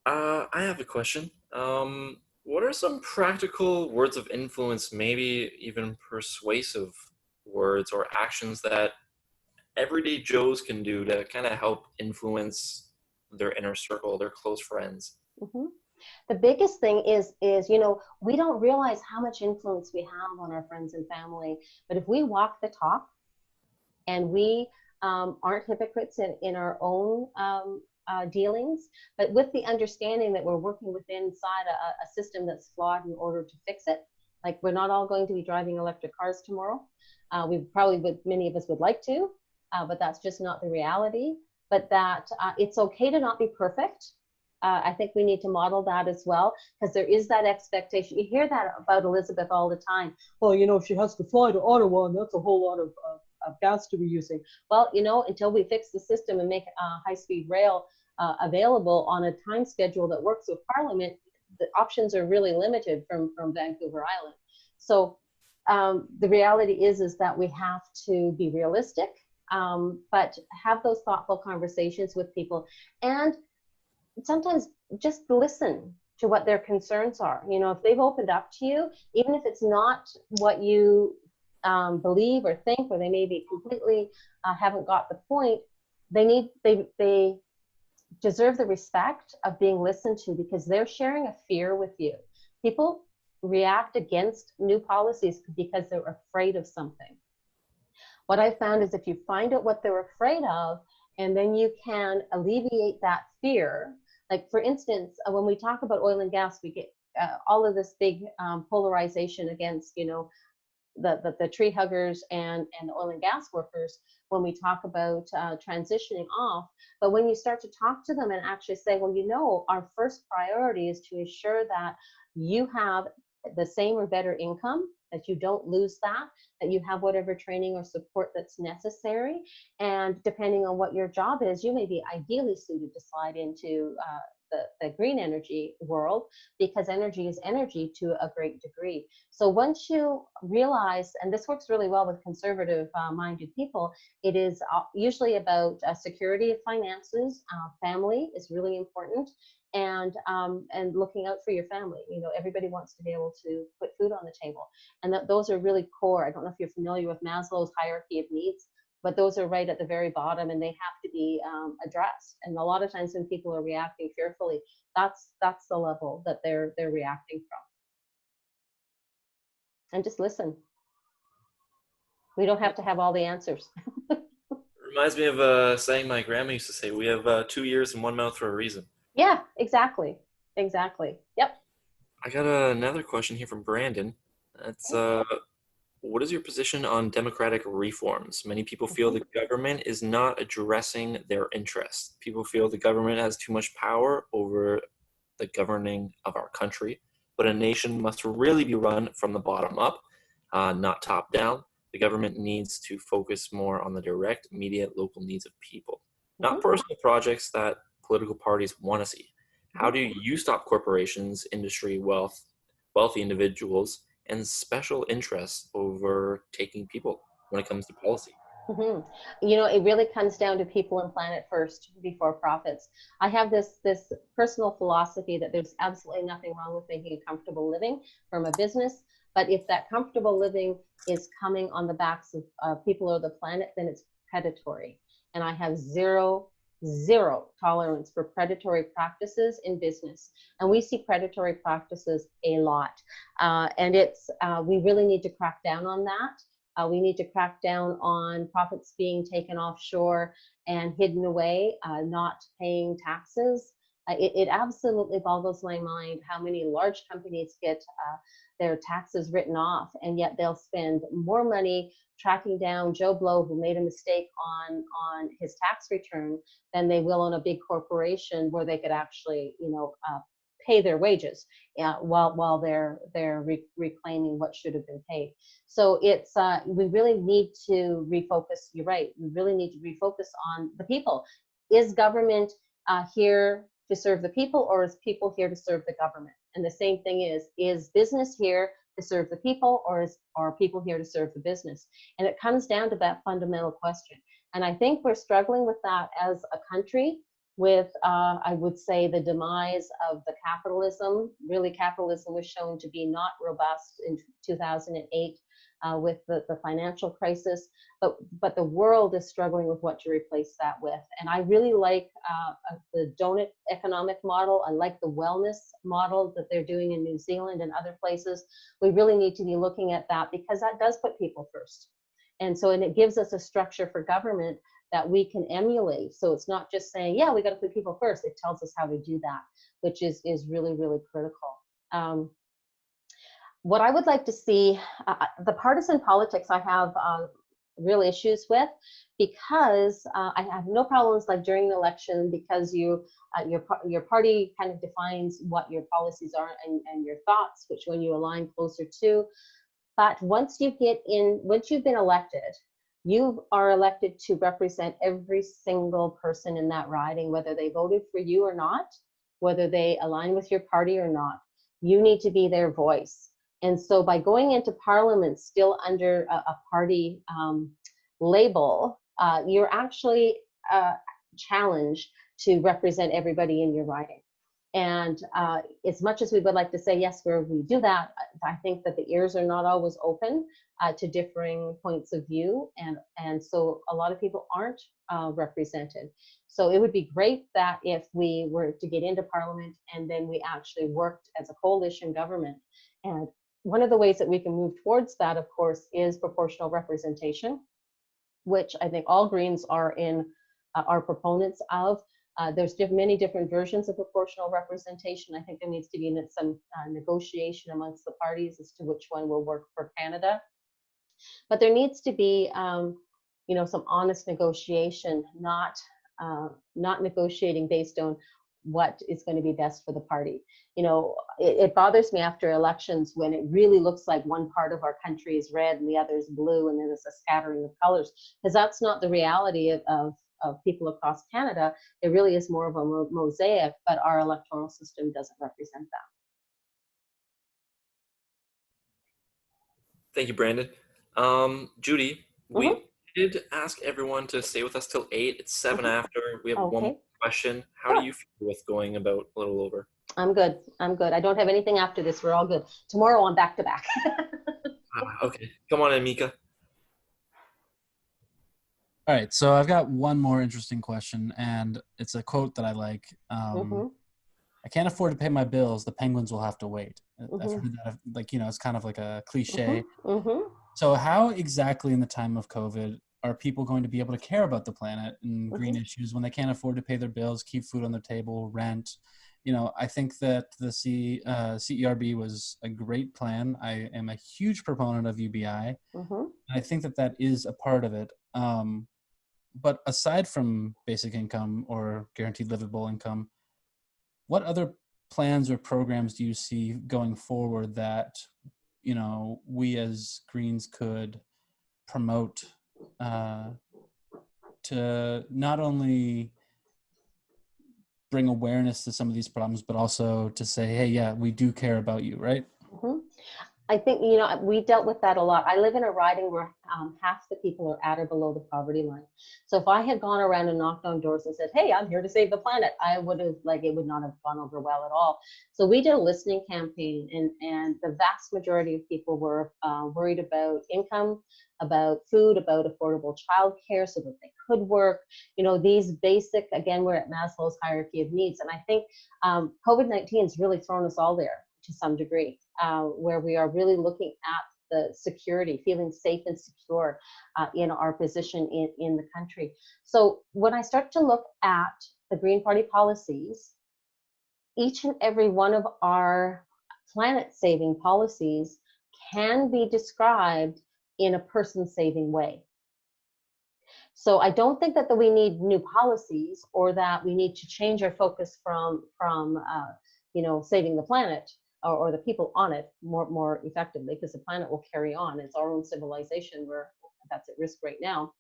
I have a question. What are some practical words of influence, maybe even persuasive words or actions that everyday Joes can do to kind of help influence their inner circle, their close friends? Mm-hmm. The biggest thing is, you know, we don't realize how much influence we have on our friends and family. But if we walk the talk and we aren't hypocrites in our own dealings, but with the understanding that we're working inside a system that's flawed in order to fix it. Like, we're not all going to be driving electric cars tomorrow. We probably would, many of us would like to, but that's just not the reality. But that it's okay to not be perfect. I think we need to model that as well, because there is that expectation. You hear that about Elizabeth all the time. Well, you know, she has to fly to Ottawa, and that's a whole lot of gas to be using. Well, you know, until we fix the system and make high-speed rail available on a time schedule that works with Parliament, the options are really limited from Vancouver Island. So the reality is that we have to be realistic, but have those thoughtful conversations with people, and sometimes just listen to what their concerns are. You know, if they've opened up to you, even if it's not what you believe or think, or they maybe completely haven't got the point, they deserve the respect of being listened to, because they're sharing a fear with you. People react against new policies because they're afraid of something. What I found is if you find out what they're afraid of, and then you can alleviate that fear. Like, for instance, when we talk about oil and gas, we get all of this big polarization against, you know, the tree huggers and the oil and gas workers when we talk about transitioning off. But when you start to talk to them and actually say, well, you know, our first priority is to ensure that you have the same or better income, that you don't lose that you have whatever training or support that's necessary. And depending on what your job is, you may be ideally suited to slide into the green energy world, because energy is energy to a great degree. So once you realize, and this works really well with conservative minded people, it is usually about security of finances. Family is really important, and looking out for your family. You know, everybody wants to be able to put food on the table, and those are really core. I don't know if you're familiar with Maslow's hierarchy of needs, but those are right at the very bottom, and they have to be addressed. And a lot of times when people are reacting fearfully, that's the level that they're reacting from. And just listen. We don't have to have all the answers. Reminds me of a saying my grandma used to say, we have 2 ears and 1 mouth for a reason. Yeah, exactly. Exactly. Yep. I got another question here from Brandon. That's what is your position on democratic reforms? Many people feel the government is not addressing their interests. People feel the government has too much power over the governing of our country, but a nation must really be run from the bottom up, not top down. The government needs to focus more on the direct, immediate, local needs of people, not personal projects that political parties want to see. How do you stop corporations, industry, wealthy individuals, and special interests overtaking people when it comes to policy? You know, it really comes down to people and planet first before profits. I have this personal philosophy that there's absolutely nothing wrong with making a comfortable living from a business, but if that comfortable living is coming on the backs of people or the planet, then it's predatory. And I have zero tolerance for predatory practices in business. And we see predatory practices a lot. And we really need to crack down on that. We need to crack down on profits being taken offshore and hidden away, not paying taxes. It absolutely boggles my mind how many large companies get their taxes written off, and yet they'll spend more money tracking down Joe Blow who made a mistake on his tax return than they will on a big corporation where they could actually, pay their wages while they're reclaiming what should have been paid. So it's we really need to refocus. You're right. We really need to refocus on the people. Is government here to serve the people, or is people here to serve the government? And the same thing is business here to serve the people, or are people here to serve the business? And it comes down to that fundamental question. And I think we're struggling with that as a country with, I would say, the demise of the capitalism. Really, capitalism was shown to be not robust in 2008 with the financial crisis, but the world is struggling with what to replace that with. And I really like the donut economic model. I like the wellness model that they're doing in New Zealand and other places. We really need to be looking at that, because that does put people first. And it gives us a structure for government that we can emulate. So it's not just saying, yeah, we got to put people first. It tells us how to do that, which is really, really critical. What I would like to see, the partisan politics I have real issues with, because I have no problems like during an election, because your party kind of defines what your policies are and your thoughts, which one you align closer to. But once you've been elected, you are elected to represent every single person in that riding, whether they voted for you or not, whether they align with your party or not. You need to be their voice. And so by going into Parliament still under a party label, you're actually challenged to represent everybody in your riding. And as much as we would like to say, yes, we do that, I think that the ears are not always open to differing points of view. And so a lot of people aren't represented. So it would be great that if we were to get into Parliament and then we actually worked as a coalition government. And one of the ways that we can move towards that, of course, is proportional representation, which I think all Greens are proponents of. There's many different versions of proportional representation. I think there needs to be some negotiation amongst the parties as to which one will work for Canada. But there needs to be, some honest negotiation, not negotiating based on what is going to be best for the party. You know, it bothers me after elections when it really looks like one part of our country is red and the other is blue, and there's a scattering of colors, because that's not the reality of people across Canada. It really is more of a mosaic, but our electoral system doesn't represent that. Thank you, Brandon. Judy, we did ask everyone to stay with us till 8. It's 7 after. We have one more question. How do you feel with going about a little over? I'm good. I'm good. I don't have anything after this. We're all good. Tomorrow I'm back to back. Okay. Come on in, Mika. All right. So I've got one more interesting question, and it's a quote that I like. I can't afford to pay my bills. The penguins will have to wait. I've heard that, like, you know, it's kind of like a cliche. So how exactly in the time of COVID are people going to be able to care about the planet and green issues when they can't afford to pay their bills, keep food on their table, rent? You know, I think that the CERB was a great plan. I am a huge proponent of UBI. And I think that that is a part of it. But aside from basic income or guaranteed livable income, what other plans or programs do you see going forward that, you know, we as Greens could promote to not only bring awareness to some of these problems, but also to say, hey, yeah, we do care about you, right? I think, you know, we dealt with that a lot. I live in a riding where half the people are at or below the poverty line. So if I had gone around and knocked on doors and said, hey, I'm here to save the planet, I would have, like, it would not have gone over well at all. So we did a listening campaign, and the vast majority of people were worried about income, about food, about affordable childcare so that they could work. You know, these basic, again, we're at Maslow's hierarchy of needs. And I think COVID-19 has really thrown us all there to some degree, where we are really looking at the security, feeling safe and secure in our position in the country. So when I start to look at the Green Party policies, each and every one of our planet-saving policies can be described in a person-saving way. So I don't think that we need new policies, or that we need to change our focus from you know, saving the planet or the people on it more effectively, because the planet will carry on. It's our own civilization where that's at risk right now.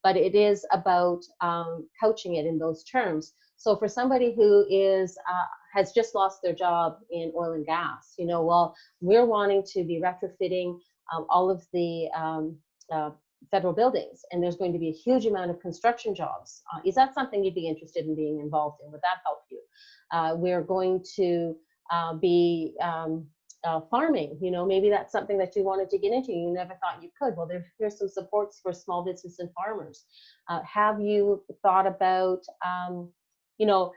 But it is about couching it in those terms. So for somebody who is has just lost their job in oil and gas, you know, well, we're wanting to be retrofitting all of the federal buildings, and there's going to be a huge amount of construction jobs. Is that something you'd be interested in being involved in? Would that help you? We're going to be farming, you know, maybe that's something that you wanted to get into, you never thought you could. Well, here's some supports for small business and farmers. Have you thought about, you know,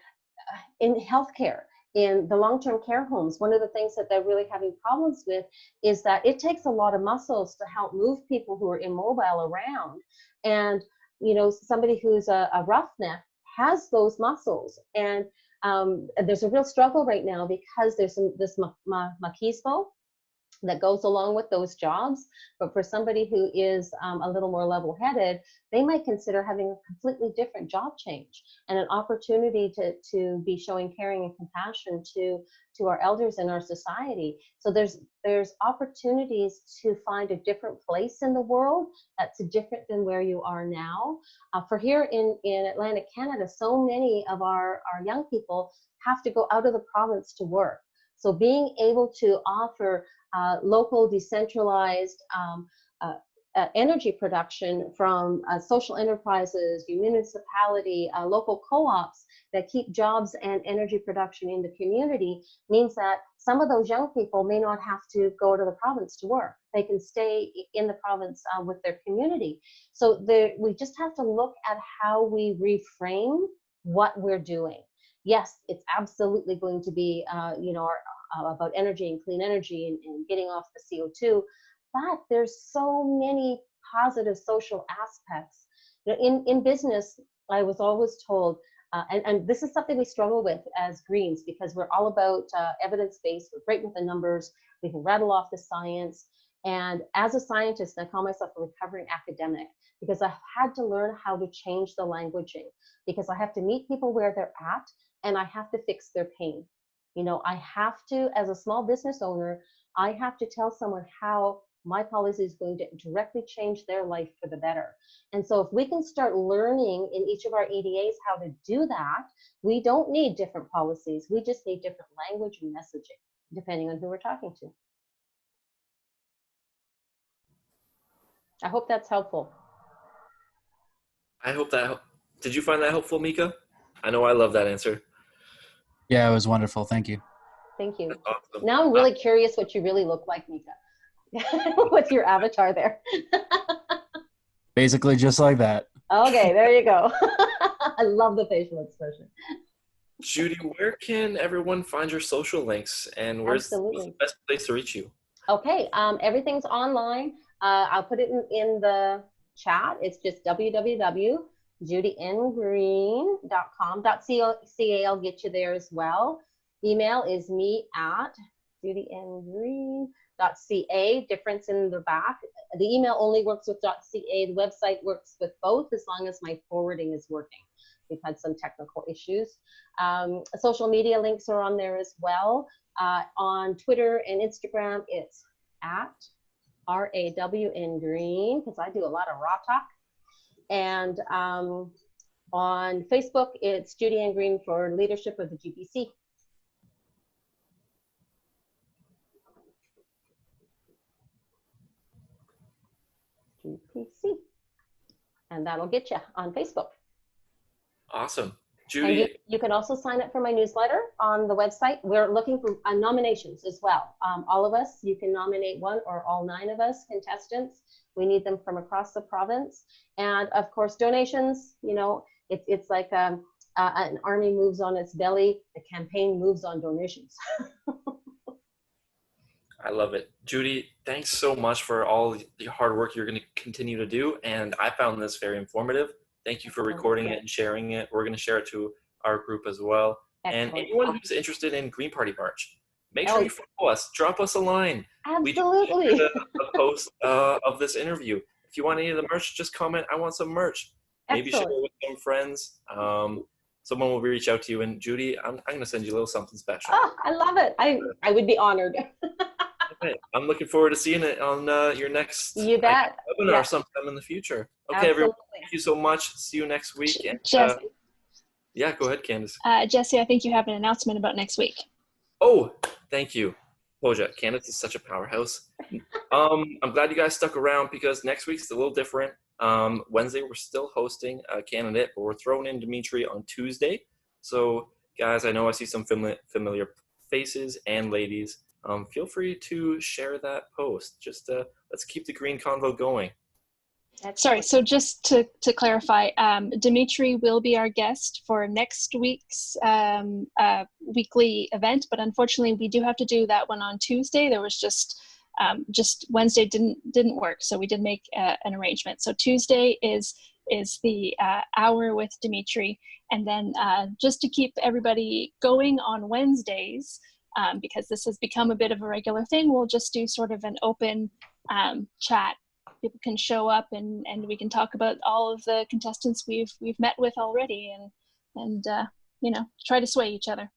in healthcare, in the long-term care homes, one of the things that they're really having problems with is that it takes a lot of muscles to help move people who are immobile around. And, you know, somebody who's a roughneck has those muscles. And there's a real struggle right now because there's this machismo that goes along with those jobs. But for somebody who is a little more level-headed, they might consider having a completely different job change and an opportunity to be showing caring and compassion to our elders in our society. So there's opportunities to find a different place in the world that's different than where you are now. For here in Atlantic Canada, so many of our young people have to go out of the province to work. So being able to offer local, decentralized energy production from social enterprises, municipality, local co-ops that keep jobs and energy production in the community means that some of those young people may not have to go to the province to work. They can stay in the province with their community. So we just have to look at how we reframe what we're doing. Yes, it's absolutely going to be, you know, about energy and clean energy and getting off the CO2, but there's so many positive social aspects. You know, in business, I was always told, and this is something we struggle with as Greens, because we're all about evidence-based, we're great with the numbers, we can rattle off the science. And as a scientist, I call myself a recovering academic, because I've had to learn how to change the languaging, because I have to meet people where they're at, and I have to fix their pain. You know, I have to, as a small business owner, I have to tell someone how my policy is going to directly change their life for the better. And so if we can start learning in each of our EDAs how to do that, we don't need different policies. We just need different language and messaging, depending on who we're talking to. I hope that's helpful. I hope that, did you find that helpful, Mika? I know I love that answer. Yeah, it was wonderful. Thank you. Thank you. Awesome. Now I'm really curious what you really look like, Mika. What's your avatar there? Basically just like that. Okay, there you go. I love the facial expression. Judy, where can everyone find your social links, and where's the best place to reach you? Okay, everything's online. I'll put it in the chat. It's just www.judyngreen.com. .ca will get you there as well. Email is me@judyngreen.ca. Difference in the back. The email only works with .ca. The website works with both as long as my forwarding is working. We've had some technical issues. Social media links are on there as well. On Twitter and Instagram, it's @RAWNgreen, because I do a lot of raw talk. And on Facebook, it's Judy Ann Green for leadership of the GPC. GPC. And that'll get you on Facebook. Awesome. Judy. And you can also sign up for my newsletter on the website. We're looking for nominations as well. All of us, you can nominate one or all 9 of us contestants. We need them from across the province. And of course, donations, you know, it's like an army moves on its belly, the campaign moves on donations. I love it. Judy, thanks so much for all the hard work you're going to continue to do. And I found this very informative. Thank you for recording it and sharing it. We're going to share it to our group as well. Excellent. And anyone who's interested in Green Party March, make sure you follow us. Drop us a line. Absolutely. We just a post of this interview. If you want any of the merch, just comment, I want some merch. Maybe share it with some friends. Someone will reach out to you. And Judy, I'm going to send you a little something special. Oh, I love it. I would be honored. Okay. I'm looking forward to seeing it on your next webinar sometime in the future. Okay, Absolutely. everyone. Thank you so much. See you next week. And, Jesse, yeah, go ahead, Candace. Jesse, I think you have an announcement about next week. Oh, thank you. Poja, Candace is such a powerhouse. I'm glad you guys stuck around because next week's a little different. Wednesday, we're still hosting a candidate, but we're throwing in Dimitri on Tuesday. So, guys, I know I see some familiar faces and ladies. Feel free to share that post. Just let's keep the green convo going. Sorry, so just to clarify, Dimitri will be our guest for next week's weekly event, but unfortunately we do have to do that one on Tuesday. There was just Wednesday didn't work, so we did make an arrangement. So Tuesday is the hour with Dimitri, and then just to keep everybody going on Wednesdays, because this has become a bit of a regular thing, we'll just do sort of an open chat. People can show up and we can talk about all of the contestants we've met with already and you know, try to sway each other.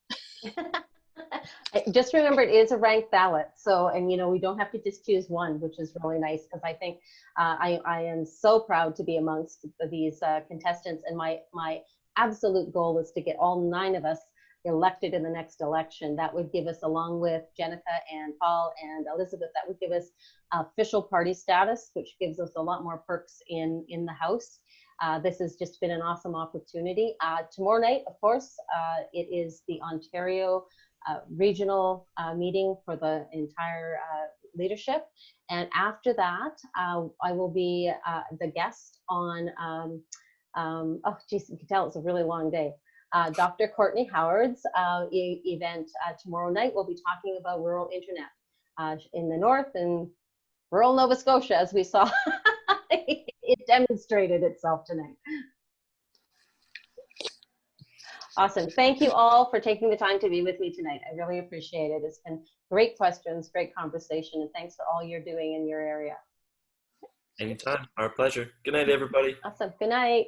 Just remember, it is a ranked ballot. So, and you know, we don't have to just choose one, which is really nice because I think I am so proud to be amongst these contestants, and my absolute goal is to get all 9 of us elected in the next election. That would give us, along with Jenica and Paul and Elizabeth, that would give us official party status, which gives us a lot more perks in the House. This has just been an awesome opportunity. Tomorrow night, of course, it is the Ontario regional meeting for the entire leadership. And after that, I will be the guest on, oh geez, you can tell it's a really long day. Dr. Courtney Howard's event tomorrow night. We'll be talking about rural internet in the north and rural Nova Scotia, as we saw. It demonstrated itself tonight. Awesome. Thank you all for taking the time to be with me tonight. I really appreciate it. It's been great questions, great conversation, and thanks for all you're doing in your area. Anytime. Our pleasure. Good night, everybody. Awesome. Good night.